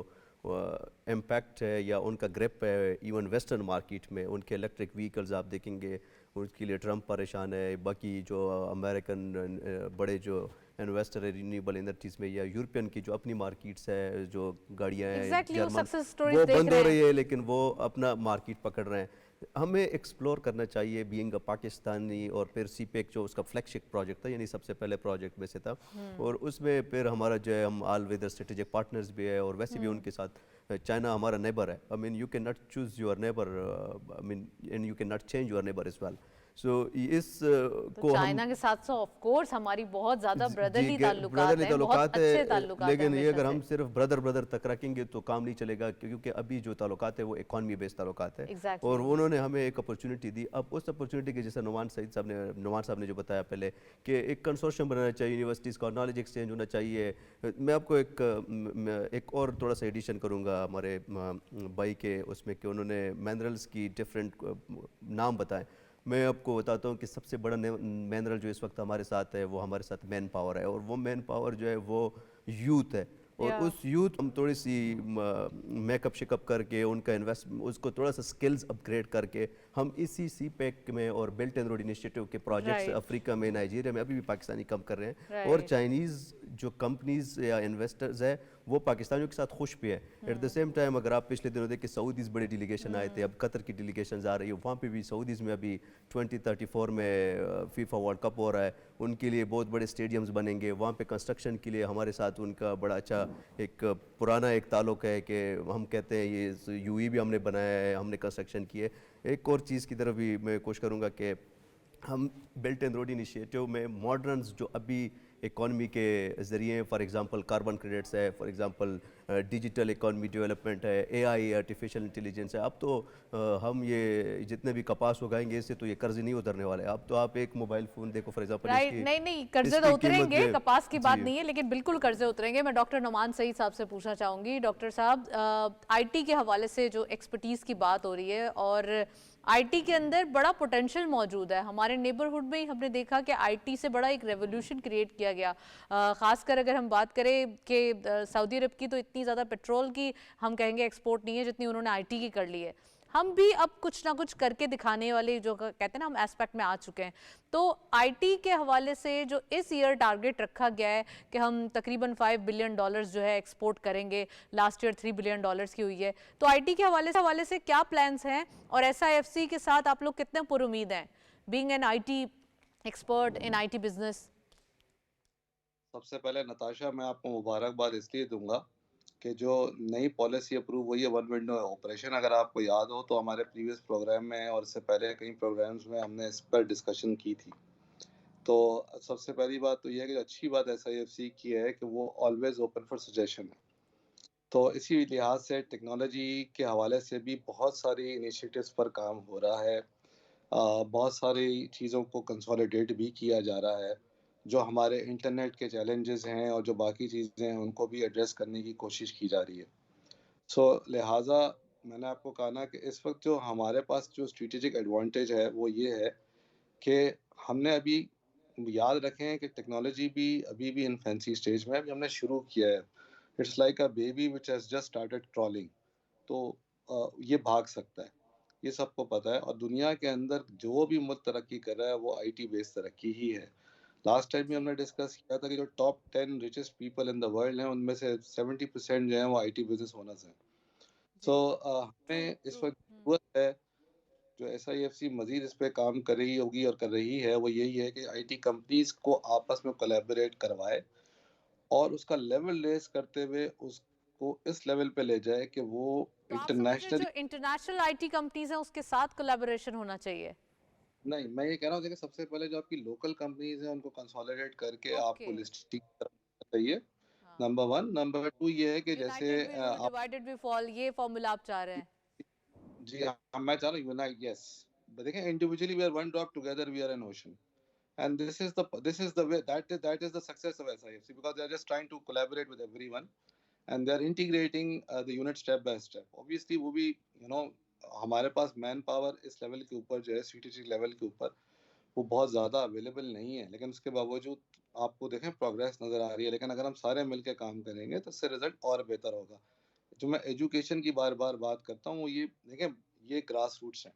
इम्पैक्ट है या उनका ग्रिप है इवन वेस्टर्न मार्केट में, उनके इलेक्ट्रिक व्हीकल्स आप देखेंगे उसके लिए ट्रम्प परेशान है, बाकी जो अमेरिकन बड़े जो इन्वेस्टर है रिन्यूएबल एनर्जीज में, या यूरोपियन की जो अपनी मार्केट्स है, जो गाड़ियाँ हैं जर्मन, वो बंद हो रही है लेकिन वो अपना मार्केट पकड़ रहे हैं। हमें एक्सप्लोर करना चाहिए बीइंग अ पाकिस्तानी, और फिर सीपेक जो उसका फ्लैगशिप प्रोजेक्ट था, यानी सबसे पहले प्रोजेक्ट में से था, और उसमें फिर हमारा जो है हम ऑल वेदर स्ट्रेटेजिक पार्टनर्स भी है, और वैसे भी उनके साथ चाइना हमारा नेबर है। I mean you can not choose your neighbour, I mean and you can not change your neighbour as well. So इस तो चाइना के साथ ऑफ कोर्स हमारी बहुत ज्यादा ब्रदरली ताल्लुकात हैं, बहुत अच्छे ताल्लुकात हैं, लेकिन ये अगर हम सिर्फ ब्रदर तक रखेंगे तो काम नहीं चलेगा, क्योंकि अभी जो ताल्लुकात है वो इकॉनमी बेस्ड ताल्लुकात है। और उन्होंने हमें एक अपॉर्चुनिटी दी। अब उस अपॉर्चुनिटी के जैसे नुमान साहब ने जो बताया पहले कि एक कंसोर्शियम बनाना चाहिए यूनिवर्सिटीज़ का, नॉलेज एक्सचेंज होना चाहिए। मैं आपको एक और थोड़ा सा एडिशन करूँगा हमारे भाई के उसमें कि उन्होंने मिनरल्स की डिफरेंट नाम बताए। मैं आपको बताता हूँ कि सबसे बड़ा मिनरल जो इस वक्त हमारे साथ है वो हमारे साथ मैन पावर है, और वो मैन पावर जो है वो यूथ है। और उस यूथ हम थोड़ी सी मेकअप शिकअप करके उनका उसको थोड़ा सा स्किल्स अपग्रेड करके हम इसी सीपेक में और बेल्ट एंड रोड इनिशिएटिव के प्रोजेक्ट्स अफ्रीका में, नाइजीरिया में अभी भी पाकिस्तानी कम कर रहे हैं, और चाइनीज़ जो कंपनीज या इन्वेस्टर्स है वो पाकिस्तानियों के साथ खुश भी है। एट द सेम टाइम अगर आप पिछले दिनों देखें सऊदीज़ बड़े डेलीगेशन आए थे, अब कतर की डेलीगेशन आ रही है, वहाँ पे भी सऊदीज़ में अभी 2034 में फीफा वर्ल्ड कप हो रहा है, उनके लिए बहुत बड़े स्टेडियम्स बनेंगे। वहाँ पे कंस्ट्रक्शन के लिए हमारे साथ उनका बड़ा अच्छा एक पुराना एक ताल्लुक है कि हम कहते हैं ये UAE भी हमने बनाया है, हमने कंस्ट्रक्शन की है। एक और चीज़ की तरफ भी मैं कोशिश करूँगा कि हम बेल्ट एंड रोड इनिशिएटिव में मॉडर्न जो अभी इकॉनमी के ज़रिए, फॉर एग्जांपल कार्बन क्रेडिट्स है, for example digital economy development है, AI आर्टिफिशियल इंटेलिजेंस है। अब तो हम ये जितने भी कपास उगाएंगे इससे तो ये कर्जे नहीं उतरने वाले। अब तो आप एक मोबाइल फ़ोन देखो फॉर एग्जांपल, नहीं कर्जे तो उतरेंगे, कपास की बात नहीं है, लेकिन बिल्कुल कर्जे उतरेंगे। मैं डॉक्टर नुमान सईद साहब से पूछना चाहूँगी। डॉक्टर साहब, IT के हवाले से जो एक्सपर्टीज़ की बात हो रही है, और IT के अंदर बड़ा पोटेंशियल मौजूद है। हमारे नेबरहुड में ही हमने देखा कि IT से बड़ा एक रेवोल्यूशन क्रिएट किया गया। ख़ासकर अगर हम बात करें कि सऊदी अरब की तो इतनी ज़्यादा पेट्रोल की हम कहेंगे एक्सपोर्ट नहीं है जितनी उन्होंने IT की कर ली है। हम भी अब कुछ ना कुछ करके दिखाने वाले जो कहते हैं ना हम एस्पेक्ट में आ चुके हैं। तो आईटी के हवाले से जो इस ईयर टारगेट रखा गया है कि हम तकरीबन $5 बिलियन जो है एक्सपोर्ट करेंगे, लास्ट ईयर $3 बिलियन की हुई है, तो आईटी के हवाले से क्या प्लान्स हैं और एसआईएफसी के साथ आप लोग कितने पुरुमीद हैं being an IT expert in IT business? सबसे पहले नताशा, मैं आपको मुबारकबाद इसलिए दूंगा कि जो नई पॉलिसी अप्रूव हुई है वन विंडो ऑपरेशन, अगर आपको याद हो तो हमारे प्रीवियस प्रोग्राम में और इससे पहले कई प्रोग्राम्स में हमने इस पर डिस्कशन की थी। तो सबसे पहली बात तो यह है कि अच्छी बात एसआईएफसी की है कि वो ऑलवेज ओपन फॉर सजेशन है। तो इसी लिहाज से टेक्नोलॉजी के हवाले से भी बहुत सारी इनिशिएटिव्स पर काम हो रहा है। बहुत सारी चीज़ों को कंसोलिडेट भी किया जा रहा है। जो हमारे इंटरनेट के चैलेंजेस हैं और जो बाकी चीज़ें हैं उनको भी एड्रेस करने की कोशिश की जा रही है। सो लिहाजा मैंने आपको कहा ना कि इस वक्त जो हमारे पास जो स्ट्रेटेजिक एडवांटेज है वो ये है कि हमने अभी याद रखें कि टेक्नोलॉजी भी अभी भी इन्फेंसी स्टेज में है। अभी हमने शुरू किया है। It's like a baby which has just started crawling. तो ये भाग सकता है, ये सबको पता है। और दुनिया के अंदर जो भी मुल्क तरक्की कर रहा है वो आईटी बेस्ड तरक्की ही है। लास्ट टाइम भी हमने डिस्कस किया था कि जो top 10 richest people in the world हैं उनमें से 70% जो है वो आईटी बिजनेस ओनर्स हैं। सो ट्रू हमें इस ट्रू। वक्त जरूरत है, जो एसआईएफसी मजीद इस पे काम कर रही होगी और कर रही है, वो यही है कि आईटी कंपनीज को आपस में कोलैबोरेट करवाए और उसका लेवल रेस करते हुए उसको इस लेवल पे ले जाए कि वो तो आप समझ रहे हैं इंटरनेशनली। जो इंटरनेशनल आईटी कंपनीज हैं उसके साथ कोलैबोरेशन होना चाहिए? नहीं, मैं ये कह रहा हूँ कि सबसे पहले जो आपकी लोकल कंपनीज हैं उनको कंसोलिडेट करके ओके। आपको लिस्टिंग चाहिए, हाँ, नंबर वन। नंबर टू ये है कि जैसे यूनाइटेड वी रूल आप, डिवाइडेड वी फॉल, ये फॉर्मूला आप चाह रहे हैं? जी हाँ, मैं चाह रहा हूँ यूनाइट, यस। देखें, individually we are one drop, together we are an ocean. And this is the way, that is the success of SIFC, because they are just trying to collaborate with everyone and they are integrating the unit step by step. Obviously वो भी हमारे पास man power इस level के ऊपर जो है strategic level के ऊपर वो बहुत ज़्यादा अवेलेबल नहीं है, लेकिन उसके बावजूद आपको देखें प्रोग्रेस नज़र आ रही है। लेकिन अगर हम सारे मिलकर काम करेंगे तो इससे रिजल्ट और बेहतर होगा। जो मैं एजुकेशन की बार बार बात करता हूँ वो ये देखें, ये ग्रास रूट्स हैं।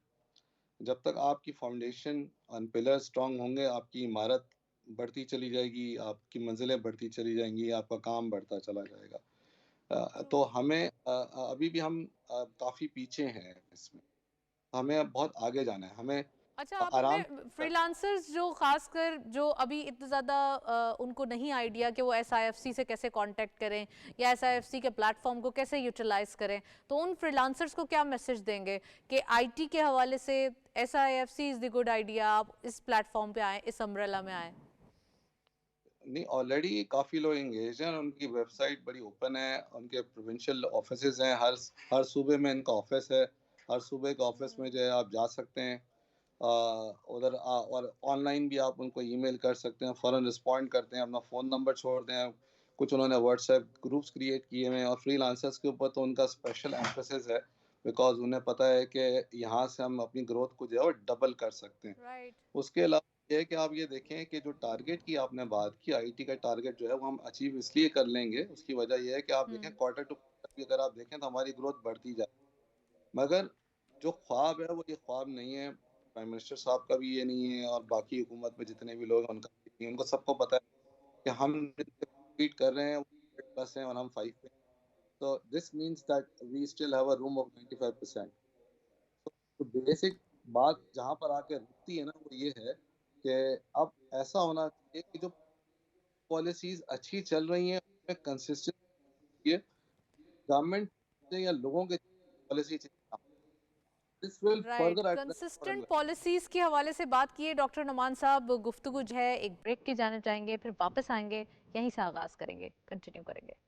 जब तक आपकी फाउंडेशन और पिलर स्ट्रांग होंगे, आपकी इमारत बढ़ती चली जाएगी, आपकी मंजिलें बढ़ती चली जाएंगी, आपका काम बढ़ता चला जाएगा। तो हमें अभी भी हम काफ़ी पीछे हैं इसमें। हमें अब बहुत आगे जाना है। हमें अच्छा, आप आराम हमें फ्रीलांसर्स जो खासकर जो अभी इतना ज़्यादा उनको नहीं आइडिया कि वो एसआईएफसी से कैसे कांटेक्ट करें या एसआईएफसी के प्लेटफॉर्म को कैसे यूटिलाइज करें, तो उन फ्रीलांसर्स को क्या मैसेज देंगे कि आईटी के हवाले से SIFC is the good idea, आप इस प्लेटफॉर्म पे आएँ, इस अम्ब्रेला में आएँ? नहीं, ऑलरेडी काफ़ी लोग एंगेज हैं। उनकी वेबसाइट बड़ी ओपन है, उनके प्रोविंशियल ऑफिसेज हैं, हर सूबे में इनका ऑफिस है। हर सूबे के ऑफिस में जो है आप जा सकते हैं। उधर और ऑनलाइन भी आप उनको ईमेल कर सकते हैं, फ़ौरन रिस्पॉन्ड करते हैं, अपना फ़ोन नंबर छोड़ दें। कुछ उन्होंने व्हाट्सएप ग्रुप्स क्रिएट किए हुए हैं और फ्रीलांसर्स के ऊपर तो उनका स्पेशल एम्फेसिस है, बिकॉज उन्हें पता है कि यहाँ से हम अपनी ग्रोथ को जो है वो डबल कर सकते हैं। राइट। उसके अलावा ये है कि आप ये देखें कि जो टारगेट की आपने बात की, आईटी का टारगेट जो है वो हम अचीव इसलिए कर लेंगे, उसकी वजह यह है कि आप देखें क्वार्टर टू क्वार्टर भी अगर आप देखें तो हमारी ग्रोथ बढ़ती जाए। मगर जो ख्वाब है वो ये ख्वाब नहीं है। प्राइम मिनिस्टर साहब का भी ये नहीं है और बाकी हुकूमत में जितने भी लोग हैं उनका भी नहीं है। उनको सबको पता है कि हम जिनसे compete कर रहे हैं वो 100+ हैं और हम 5 पे। तो this means that we still have a room of 95%। तो बेसिक बात जहाँ पर आके रुकती है ना वो ये है कि अब ऐसा होना चाहिए कि जो पॉलिसीज अच्छी चल रही हैं उसमें कंसिस्टेंट, गवर्नमेंट या लोगों के policy change, this will write, further consistent address. Policies के हवाले से बात किए डॉक्टर नुमान साहब। गुफ्तगू जो है एक ब्रेक की जाने चाहेंगे, फिर वापस आएंगे, यहीं से आगाज करेंगे, कंटिन्यू करेंगे।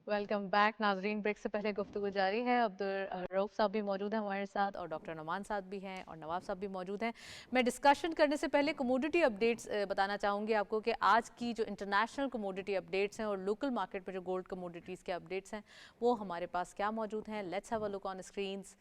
वेलकम बैक नाजरीन। ब्रेक से पहले गुफ्तगू जारी है। अब्दुल रऊफ साहब भी मौजूद हैं हमारे साथ और डॉक्टर नुमान साहब भी हैं और नवाब साहब भी मौजूद हैं। मैं डिस्कशन करने से पहले कमोडिटी अपडेट्स बताना चाहूँगी आपको कि आज की जो इंटरनेशनल कमोडिटी अपडेट्स हैं और लोकल मार्केट में जो गोल्ड कमोडिटीज़ के अपडेट्स हैं वो हमारे पास क्या मौजूद हैं। Let's have a look on screens.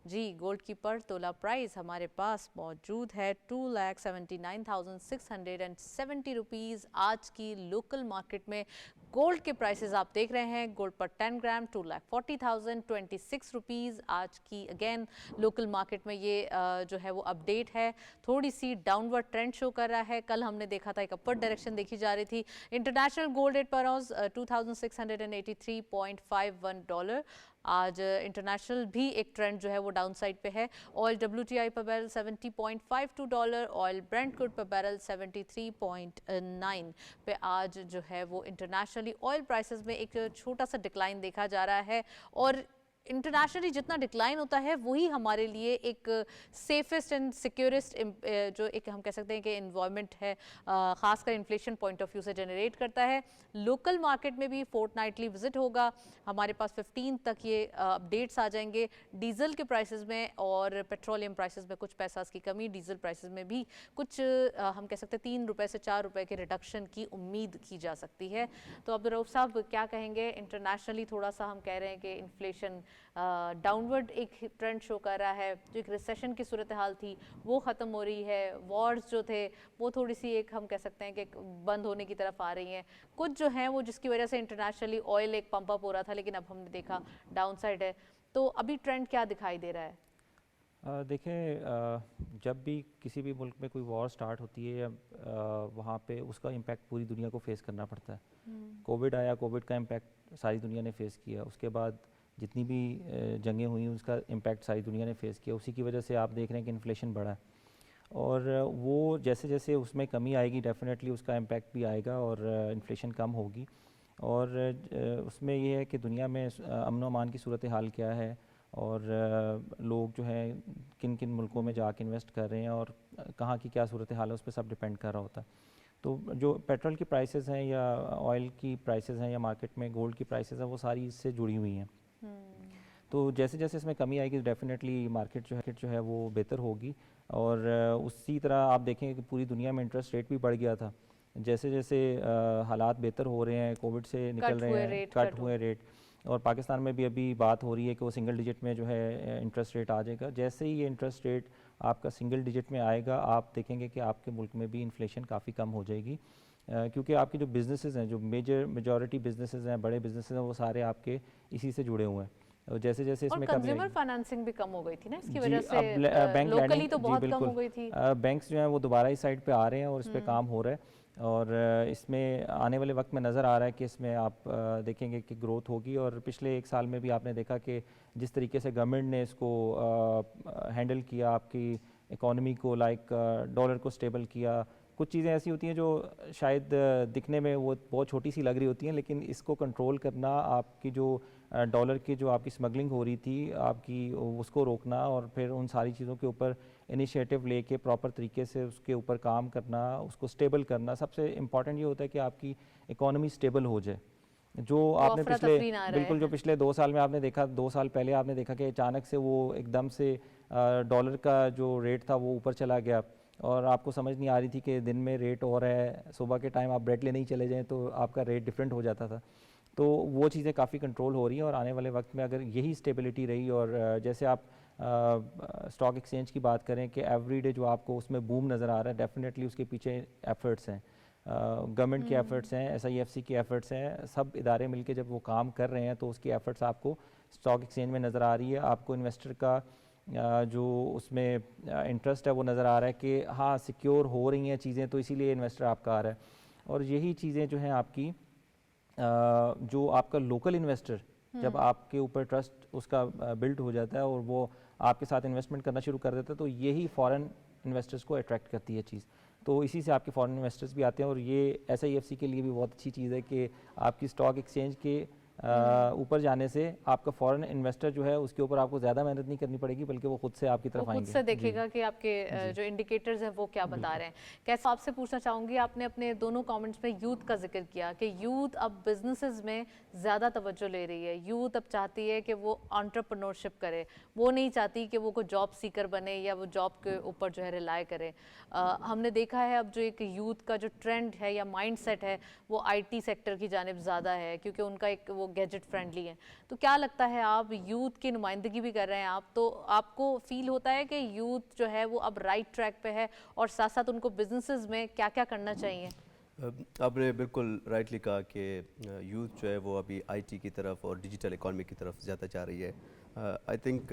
जी, गोल्ड की पर तोला प्राइस हमारे पास मौजूद है 2,79,670 रुपीज़। आज की लोकल मार्केट में गोल्ड के प्राइसेस आप देख रहे हैं। गोल्ड पर 10 ग्राम 2,40,026 रुपीज़ आज की। अगेन लोकल मार्केट में ये जो है वो अपडेट है, थोड़ी सी डाउनवर्ड ट्रेंड शो कर रहा है। कल हमने देखा था एक अपर डायरेक्शन देखी जा रही थी। इंटरनेशनल गोल्ड रेट पर आउंस 2,683.51 आज इंटरनेशनल भी एक ट्रेंड जो है वो डाउन साइड पे है। ऑयल WTI पर बैरल $70.52, ऑयल ब्रेंट क्रूड पर बैरल 73.9 पे आज जो है वो इंटरनेशनली ऑयल प्राइसेस में एक छोटा सा डिक्लाइन देखा जा रहा है। और इंटरनेशनली जितना डिक्लाइन होता है वही हमारे लिए एक सेफेस्ट एंड सिक्योरेस्ट जो एक हम कह सकते हैं कि इन्वायरमेंट है, ख़ासकर इन्फ्लेशन पॉइंट ऑफ व्यू से जनरेट करता है। लोकल मार्केट में भी फोर्टनाइटली विजिट होगा हमारे पास 15 तक ये अपडेट्स आ जाएंगे डीजल के प्राइसेस में और पेट्रोलियम प्राइसेस में कुछ पैसा की कमी, डीजल प्राइसेस में भी कुछ हम कह सकते हैं 3 रुपये से 4 रुपये के रिडक्शन की उम्मीद की जा सकती है। तो अब्दुल रऊफ साहब क्या कहेंगे? इंटरनेशनली थोड़ा सा हम कह रहे हैं कि इन्फ्लेशन डाउनवर्ड एक ट्रेंड शो कर रहा है, जो एक रिसेशन की सूरत हाल थी वो ख़त्म हो रही है, वॉर्स जो थे वो थोड़ी सी एक हम कह सकते हैं कि बंद होने की तरफ आ रही हैं, कुछ जो हैं वो जिसकी वजह से इंटरनेशनली ऑयल एक पंप अप हो रहा था लेकिन अब हमने देखा डाउन साइड है। तो अभी ट्रेंड क्या दिखाई दे रहा है? देखें, जब भी किसी भी मुल्क में कोई वॉर स्टार्ट होती है वहाँ पे उसका इम्पैक्ट पूरी दुनिया को फेस करना पड़ता है। कोविड आया, कोविड का इम्पैक्ट सारी दुनिया ने फेस किया। उसके बाद जितनी भी जंगें हुई उसका इम्पैक्ट सारी दुनिया ने फेस किया। उसी की वजह से आप देख रहे हैं कि इन्फ्लेशन बढ़ा है और वो जैसे जैसे उसमें कमी आएगी डेफिनेटली उसका इम्पैक्ट भी आएगा और इन्फ्लेशन कम होगी। और उसमें ये है कि दुनिया में अमन व अमान की सूरत हाल क्या है और लोग जो हैं किन किन मुल्कों में जाके इन्वेस्ट कर रहे हैं और कहाँ की क्या सूरत हाल है उस पर सब डिपेंड कर रहा होता है। तो जो पेट्रोल की प्राइसेस हैं या ऑयल की प्राइसेस हैं या मार्केट में गोल्ड की प्राइसेस हैं वो सारी इससे जुड़ी हुई हैं। तो जैसे जैसे इसमें कमी आएगी डेफिनेटली मार्केट जो है वो बेहतर होगी। और उसी तरह आप देखेंगे कि पूरी दुनिया में इंटरेस्ट रेट भी बढ़ गया था। जैसे जैसे हालात बेहतर हो रहे हैं, कोविड से निकल रहे हैं, कट हुए रेट, और पाकिस्तान में भी अभी बात हो रही है कि वो सिंगल डिजिट में जो है इंटरेस्ट रेट आ जाएगा। जैसे ही ये इंटरेस्ट रेट आपका सिंगल डिजिट में आएगा आप देखेंगे कि आपके मुल्क में भी इन्फ्लेशन काफ़ी कम हो जाएगी, क्योंकि आपके जो बिज़नेसेस हैं, जो मेजॉरिटी बिज़नेसेस हैं, बड़े बिज़नेसेस हैं, वो सारे आपके इसी से जुड़े हुए हैं। और जैसे जैसे इसमें कंज्यूमर फाइनेंसिंग भी कम हो गई थी ना इसकी वजह से, बैंक लोकली तो बहुत कम हो गई थी। बैंक्स जो हैं वो दोबारा इस साइड पे आ रहे हैं और इस पे काम हो रहा है और इसमें आने वाले वक्त में नज़र आ रहा है कि इसमें आप देखेंगे कि ग्रोथ होगी। और पिछले 1 साल में भी आपने देखा कि जिस तरीके से गवर्नमेंट ने इसको हैंडल किया, आपकी इकॉनमी को डॉलर को स्टेबल किया। कुछ चीज़ें ऐसी होती हैं जो शायद दिखने में वो बहुत छोटी सी लग रही होती हैं, लेकिन इसको कंट्रोल करना, आपकी जो डॉलर की जो आपकी स्मगलिंग हो रही थी आपकी, उसको रोकना और फिर उन सारी चीज़ों के ऊपर इनिशिएटिव लेके प्रॉपर तरीके से उसके ऊपर काम करना, उसको स्टेबल करना। सबसे इम्पॉर्टेंट ये होता है कि आपकी इकॉनमी स्टेबल हो जाए। जो आपने पिछले 2 साल में आपने देखा, 2 साल पहले आपने देखा कि अचानक से वो एकदम से डॉलर का जो रेट था वो ऊपर चला गया और आपको समझ नहीं आ रही थी कि दिन में रेट हो रहा है, सुबह के टाइम आप ब्रेड लेने ही चले जाएं तो आपका रेट डिफरेंट हो जाता था। तो वो चीज़ें काफ़ी कंट्रोल हो रही हैं और आने वाले वक्त में अगर यही स्टेबिलिटी रही और जैसे आप स्टॉक एक्सचेंज की बात करें कि एवरीडे जो आपको उसमें बूम नज़र आ रहा है, डेफिनेटली उसके पीछे एफर्ट्स हैं, गवर्नमेंट के एफर्ट्स हैं, SIFC के एफर्ट्स हैं, सब इदारे मिलके जब वो काम कर रहे हैं तो उसकी एफर्ट्स आपको स्टॉक एक्सचेंज में नज़र आ रही है। आपको इन्वेस्टर का जो उसमें इंटरेस्ट है वो नज़र आ रहा है कि हाँ सिक्योर हो रही हैं चीज़ें, तो इसीलिए इन्वेस्टर आपका आ रहा है। और यही चीज़ें जो हैं आपकी जो आपका लोकल इन्वेस्टर जब आपके ऊपर ट्रस्ट उसका बिल्ड हो जाता है और वो आपके साथ इन्वेस्टमेंट करना शुरू कर देता है, तो यही फॉरेन इन्वेस्टर्स को अट्रैक्ट करती है चीज़। तो इसी से आपके फॉरेन इन्वेस्टर्स भी आते हैं और ये SIFC के लिए भी बहुत अच्छी चीज़ है कि आपकी स्टॉक एक्सचेंज के ऊपर जाने से आपका फॉरेन इन्वेस्टर जो है उसके ऊपर आपको ज़्यादा मेहनत नहीं करनी पड़ेगी, बल्कि वो खुद से आपकी वो तरफ खुद आएंगे। से जी देखेगा कि आपके जी जो इंडिकेटर्स हैं वो क्या बता रहे हैं। कैसे आपसे पूछना चाहूँगी, आपने अपने दोनों कमेंट्स में यूथ का जिक्र किया कि यूथ अब बिजनेसेस में ज़्यादा तवज्जो ले रही है। यूथ अब चाहती है कि वो एंटरप्रेन्योरशिप करे, वो नहीं चाहती कि वो कोई जॉब सीकर बने या वो जॉब के ऊपर जो है रिलाय करे। हमने देखा है अब जो एक यूथ का जो ट्रेंड है या माइंडसेट है वो आईटी सेक्टर की जानिब ज़्यादा है, क्योंकि उनका एक वो गैजेट फ्रेंडली है। तो क्या लगता है, आप यूथ की नुमाइंदगी भी कर रहे हैं आप, तो आपको फील होता है कि यूथ जो है वो अब राइट ट्रैक पे है और साथ साथ उनको बिजनेसेस में क्या क्या करना चाहिए? आपने बिल्कुल राइटली कहा कि यूथ जो है वो अभी आईटी की तरफ और डिजिटल इकॉनमी की तरफ ज़्यादा जा रही है। आई थिंक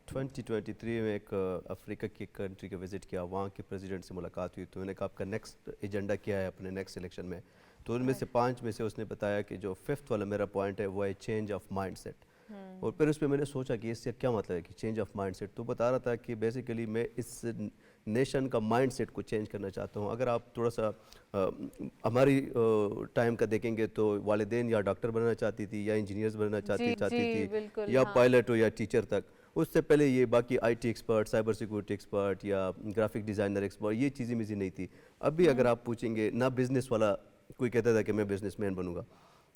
2023 में एक अफ्रीका की कंट्री का विज़िट किया, वहाँ के प्रेसिडेंट से मुलाकात हुई, तो उन्होंने कहा आपका नेक्स्ट एजेंडा क्या है अपने नेक्स्ट इलेक्शन में। तो उनमें से 5 में से उसने बताया कि जो 5th वाला मेरा पॉइंट है वो है चेंज ऑफ माइंडसेट। और फिर उस पर मैंने सोचा कि इससे क्या मतलब है कि चेंज ऑफ माइंडसेट। तो बता रहा था कि बेसिकली मैं इस नेशन का माइंडसेट को चेंज करना चाहता हूँ। अगर आप थोड़ा सा हमारी टाइम का देखेंगे तो वालिदैन या डॉक्टर बनना चाहती थी या इंजीनियर्स बनना जी चाहती जी थी बिल्कुल, या हाँ। पायलट हो या टीचर तक। उससे पहले ये बाकी IT expert, cyber security expert या ग्राफिक डिज़ाइनर एक्सपर्ट, ये चीज़ें मुझे नहीं थी। अभी अगर आप पूछेंगे ना, बिज़नेस वाला कोई कहता था कि मैं बिजनेसमैन बनूंगा,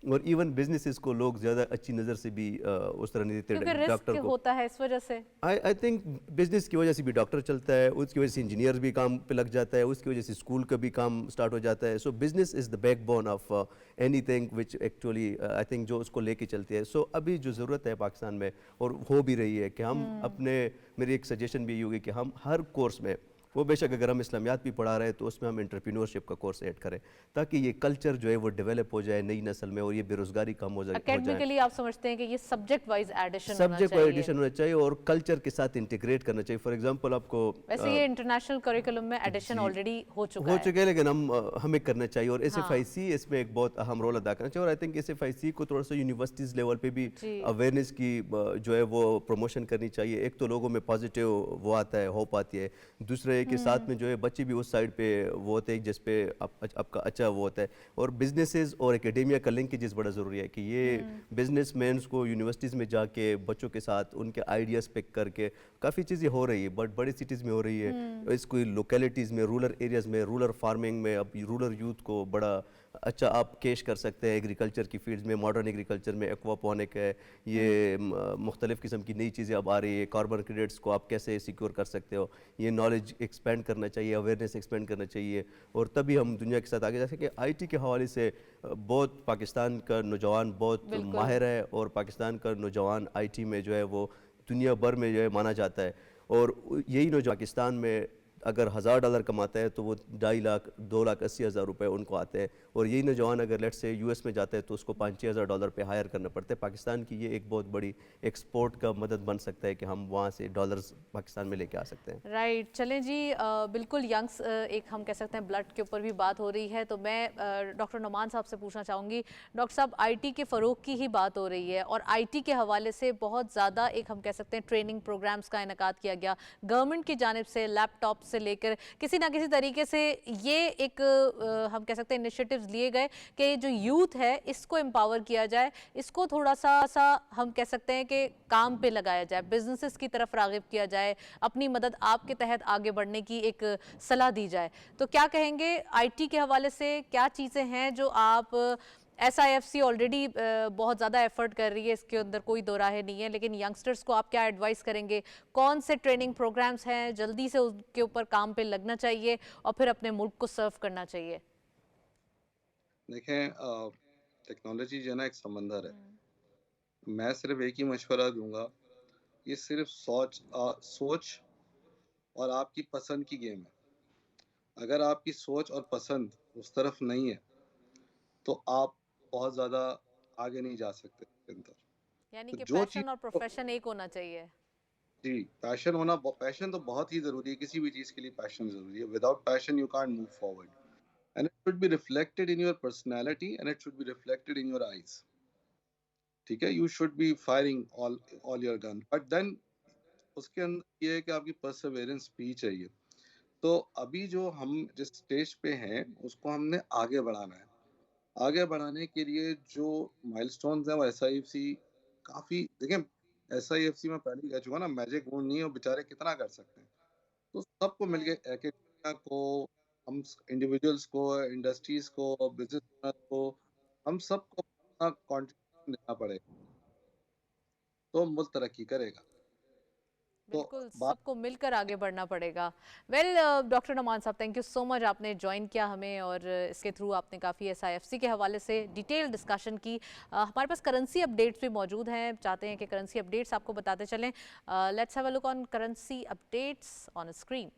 और इवन बिजनेसेस को लोग ज़्यादा अच्छी नज़र से भी उस तरह नहीं क्योंकि देखते डॉक्टर रिस्क को। होता है इस वजह से। आई थिंक बिजनेस की वजह से भी डॉक्टर चलता है, उसकी वजह से इंजीनियर भी काम पे लग जाता है, उसकी वजह से स्कूल का भी काम स्टार्ट हो जाता है। सो business is the backbone of anything which actually I think जो उसको लेके चलती है। सो अभी जो ज़रूरत है पाकिस्तान में और हो भी रही है कि हम अपने, मेरी एक सजेशन भी ये होगी कि हम हर कोर्स में, वो बेशक अगर हम इस्लामियात भी पढ़ा रहे हैं तो उसमें हम एंटरप्रेन्योरशिप का कोर्स ऐड करें, ताकि ये कल्चर जो है वो डेवलप हो जाए नई नस्ल में और ये बेरोज़गारी कम हो जाए। एकेडमिकली आप समझते हैं कि ये सब्जेक्ट वाइज एडिशन होना सब्जेक्ट चाहिए? एडिशन होना चाहिए और कल्चर के साथ इंटीग्रेट करना चाहिए। फॉर एग्जांपल आपको वैसे ये इंटरनेशनल करिकुलम में एडिशन जी, ऑलरेडी हो चुका हो है। चुके हैं, लेकिन हमें करना चाहिए और हाँ। SFIC इसमें एक बहुत अहम रोल अदा करना चाहिए। और आई थिंक SFIC को थोड़ा सा यूनिवर्सिटीज़ लेवल पे भी जी। अवेयरनेस की जो है वो प्रमोशन करनी चाहिए। एक तो लोगों में पॉजिटिव वो आता है, होप आती है, दूसरे के साथ में जो है बच्चे भी उस साइड पे वो होते हैं जिस पे आपका अच्छा वो होता है। और बिजनेसेस और एकेडेमिया का लिंकेज बड़ा ज़रूरी है कि ये बिजनेसमैन को यूनिवर्सिटीज़ में जाके बच्चों के साथ उनके आइडियाज़ पिक करके, काफ़ी चीज़ें हो रही है बट बड़ी सिटीज़ में हो रही है, इसको लोकेलिटीज़ में, रूरल एरियाज़ में, रूरल फार्मिंग में अब रूरल यूथ को बड़ा अच्छा आप केश कर सकते हैं एग्रीकल्चर की फील्ड्स में, मॉडर्न एग्रीकल्चर में, एक्वापोनिक है, ये मुख्तलिफ़ किस्म की नई चीज़ें अब आ रही है, कार्बन क्रेडिट्स को आप कैसे सिक्योर कर सकते हो, ये नॉलेज एक्सपेंड करना चाहिए, अवेयरनेस एक्सपेंड करना चाहिए और तभी हम दुनिया के साथ आगे जा सकें। आईटी के हवाले से बहुत पाकिस्तान का नौजवान बहुत बिल्कुल। माहिर है और पाकिस्तान का नौजवान आईटी में जो है वो दुनिया भर में जो है माना जाता है। और यही नौजवान पाकिस्तान में अगर $1000 कमाता है तो वो 2.5 लाख 2,80,000 रुपए उनको आते हैं। और यही नौजवान अगर लेट से यूएस में जाता है तो उसको $5-6 हज़ार पे हायर करना पड़ता है। पाकिस्तान की ये एक बहुत बड़ी एक्सपोर्ट का मदद बन सकता है कि हम वहाँ से डॉलर्स पाकिस्तान में लेके आ सकते हैं। राइट, चलें जी, बिल्कुल यंग्स एक हम कह सकते हैं ब्लड के ऊपर भी बात हो रही है, तो मैं डॉक्टर नुमान साहब से पूछना चाहूँगी। डॉक्टर साहब, आईटी के फ़रोग की ही बात हो रही है और आईटी के हवाले से बहुत ज़्यादा एक हम कह सकते हैं ट्रेनिंग प्रोग्राम्स का इनेकाद किया गया गवर्नमेंट की जानिब से, लैपटॉप से लेकर किसी ना किसी तरीके से ये एक हम कह सकते हैं इनिशिएटिव्स लिए गए कि जो यूथ है इसको एम्पावर किया जाए, इसको थोड़ा सा हम कह सकते हैं कि काम पे लगाया जाए, बिजनेसेस की तरफ रागिब किया जाए, अपनी मदद आपके तहत आगे बढ़ने की एक सलाह दी जाए। तो क्या कहेंगे आईटी के हवाले से, क्या चीज़ें हैं जो आप, SIFC ऑलरेडी बहुत ज़्यादा एफर्ट कर रही है, इसके अंदर कोई दो राहे नहीं है, लेकिन यंगस्टर्स को आप क्या एडवाइस करेंगे? कौन से ट्रेनिंग प्रोग्राम्स हैं जल्दी से उसके ऊपर काम पे लगना चाहिए और फिर अपने मुल्क को सर्व करना चाहिए? देखें, टेक्नोलॉजी जो है ना एक समंदर है। मैं सिर्फ एक ही मशवरा दूंगा, ये सिर्फ सोच और आपकी पसंद की गेम है। अगर आपकी सोच और पसंद उस तरफ नहीं है तो आप बहुत ज़्यादा आगे नहीं जा सकते इसके अंदर। यानी तो कि जो पैशन और चीज़, प्रोफेशन एक होना चाहिए। जी, पैशन तो बहुत ही ज़रूरी है, किसी भी चीज़ के लिए पैशन ज़रूरी है। Without passion you can't move forward and it should be reflected in your personality and it should be reflected in your eyes. ठीक है, you should be firing all your gun, but then उसके अंदर ये है कि आपकी Perseverance भी चाहिए। तो अभी जो हम जिस स्टेज पे हैं उसको हमने आगे बढ़ाना है। आगे बढ़ाने के लिए जो माइलस्टोन्स हैं वो एसआईएफसी काफ़ी देखें, एसआईएफसी में पहले ही कह चुका ना, मैजिक वूड नहीं है, वो बेचारे कितना कर सकते हैं। तो सबको मिलके एकेडमिया को, हम इंडिविजुअल्स को, इंडस्ट्रीज को, बिजनेस ओनर्स को, हम सबको अपना कंट्रीब्यूशन देना पड़ेगा, तो मुल्क तरक्की करेगा। तो बिल्कुल बात सबको मिलकर आगे बढ़ना पड़ेगा। वेल डॉक्टर नमान साहब, थैंक यू सो मच, आपने ज्वाइन किया हमें और इसके थ्रू आपने काफ़ी एसआईएफसी के हवाले से डिटेल डिस्कशन की। हमारे पास करेंसी अपडेट्स भी मौजूद हैं, चाहते हैं कि करेंसी अपडेट्स आपको बताते चलें। Let's have a look on currency updates on screen.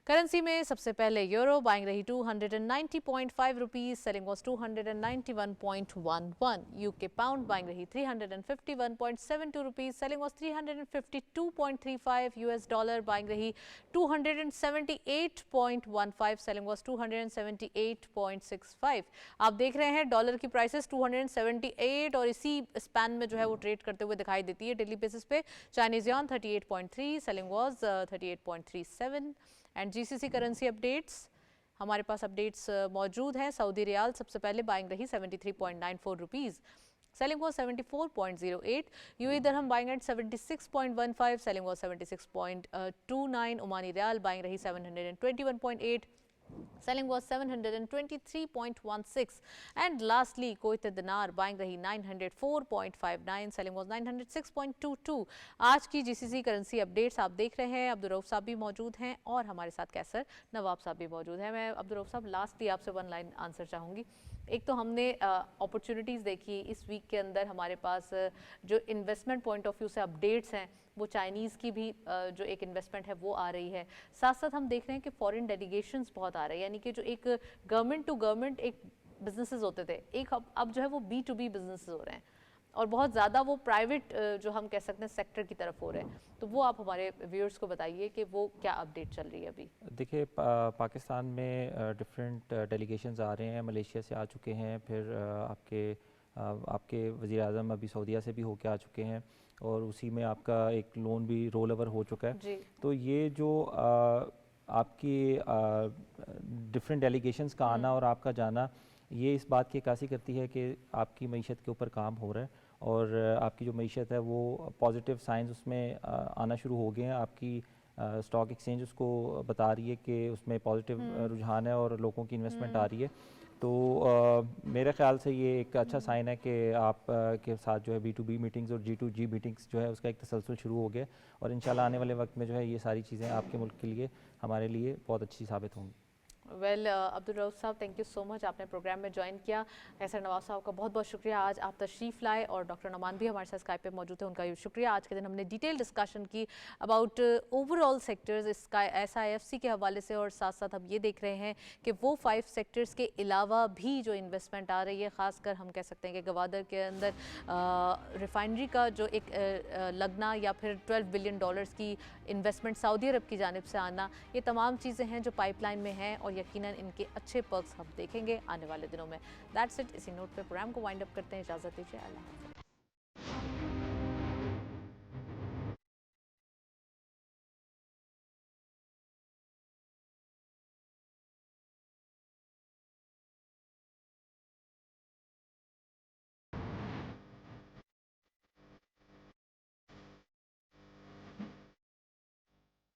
Currency में सबसे पहले यूरो बाइंग रही 290.5 rupees, selling was 291.11। UK pound buying रही 351.72 rupees, selling was 352.35। US dollar buying रही 278.15, सेलिंग वाज 278.65। आप देख रहे हैं डॉलर की प्राइसेस 278 और इसी स्पैन में जो है वो ट्रेड करते हुए दिखाई देती है डेली बेसिस पे। Chinese yuan 38.3, selling was 38.37। And GCC currency updates, हमारे पास अपडेट्स मौजूद हैं। सऊदी रियाल सबसे पहले बाइंग रही 73.94 rupees, selling was 74.08। UAE dirham buying at 76.15, selling was 76.29। Omani riyal buying रही 721.8, selling was 723.16। and lastly Kuwait dinar buying रही 904.59, selling was 906.22। आज की जीसीसी करेंसी अपडेट्स आप देख रहे हैं। अब्दुल रऊफ साहब भी मौजूद हैं और हमारे साथ कैसर नवाब साहब भी मौजूद हैं। मैं अब्दुल रऊफ साहब लास्टली आपसे वन लाइन आंसर चाहूँगी। एक तो हमने अपॉर्चुनिटीज़ देखी इस वीक के अंदर, हमारे पास जो इन्वेस्टमेंट पॉइंट ऑफ व्यू से अपडेट्स हैं वो चाइनीज़ की भी जो एक इन्वेस्टमेंट है वो आ रही है। साथ साथ हम देख रहे हैं कि फॉरेन डेलीगेशंस बहुत आ रहे हैं, यानी कि जो एक गवर्नमेंट टू गवर्नमेंट एक बिजनेसेस होते थे, एक अब जो है वो B2B बिजनेसेस हो रहे हैं और बहुत ज़्यादा वो प्राइवेट जो हम कह सकते हैं सेक्टर की तरफ हो रहे हैं। तो वो आप हमारे व्यूअर्स को बताइए कि वो क्या अपडेट चल रही है अभी। देखिए पाकिस्तान में डिफरेंट डेलीगेशंस आ रहे हैं, मलेशिया से आ चुके हैं, फिर आपके वज़ीर आज़म अभी सऊदीया से भी होके आ चुके हैं और उसी में आपका एक लोन भी रोल ओवर हो चुका है। जी। तो ये जो आपकी डिफरेंट डेलीगेशंस का आना और आपका जाना, ये इस बात की अक्कासी करती है कि आपकी मईशत के ऊपर काम हो रहा है और आपकी जो मईशत है वो पॉजिटिव साइंस उसमें आना शुरू हो गए हैं। आपकी स्टॉक एक्सचेंज उसको बता रही है कि उसमें पॉजिटिव रुझान है और लोगों की इन्वेस्टमेंट आ रही है। तो मेरे ख्याल से ये एक अच्छा साइन है कि आप के साथ जो है B2B मीटिंग्स और G2G मीटिंग्स जो है उसका एक तसलसल शुरू हो गया और इंशाल्लाह आने वाले वक्त में जो है ये सारी चीज़ें आपके मुल्क के लिए, हमारे लिए बहुत अच्छी साबित होंगी। वेल अब्दुल रऊफ साहब, थैंक यू सो मच, आपने प्रोग्राम में ज्वाइन किया। कैसर नवाब साहब का बहुत बहुत शुक्रिया, आज आप तशरीफ़ लाए और डॉक्टर नमान भी हमारे साथ स्काइप पे मौजूद थे, उनका भी शुक्रिया। आज के दिन हमने डिटेल डिस्कशन की अबाउट ओवरऑल सेक्टर्स इसका SIFC के हवाले से और साथ साथ हम ये देख रहे हैं कि वो 5 सेक्टर्स के अलावा भी जो इन्वेस्टमेंट आ रही है, ख़ासकर हम कह सकते हैं कि गवादर के अंदर रिफाइनरी का जो एक लगना या फिर $12 बिलियन की इन्वेस्टमेंट सऊदी अरब की जानिब से आना, ये तमाम चीज़ें हैं जो पाइपलाइन में हैं और यकीनन इनके अच्छे पर्क्स हम देखेंगे आने वाले दिनों में। दैट्स इट, इसी नोट पे प्रोग्राम को वाइंड अप करते हैं। इजाज़त दीजिए, अल्लाह हाफ़िज़।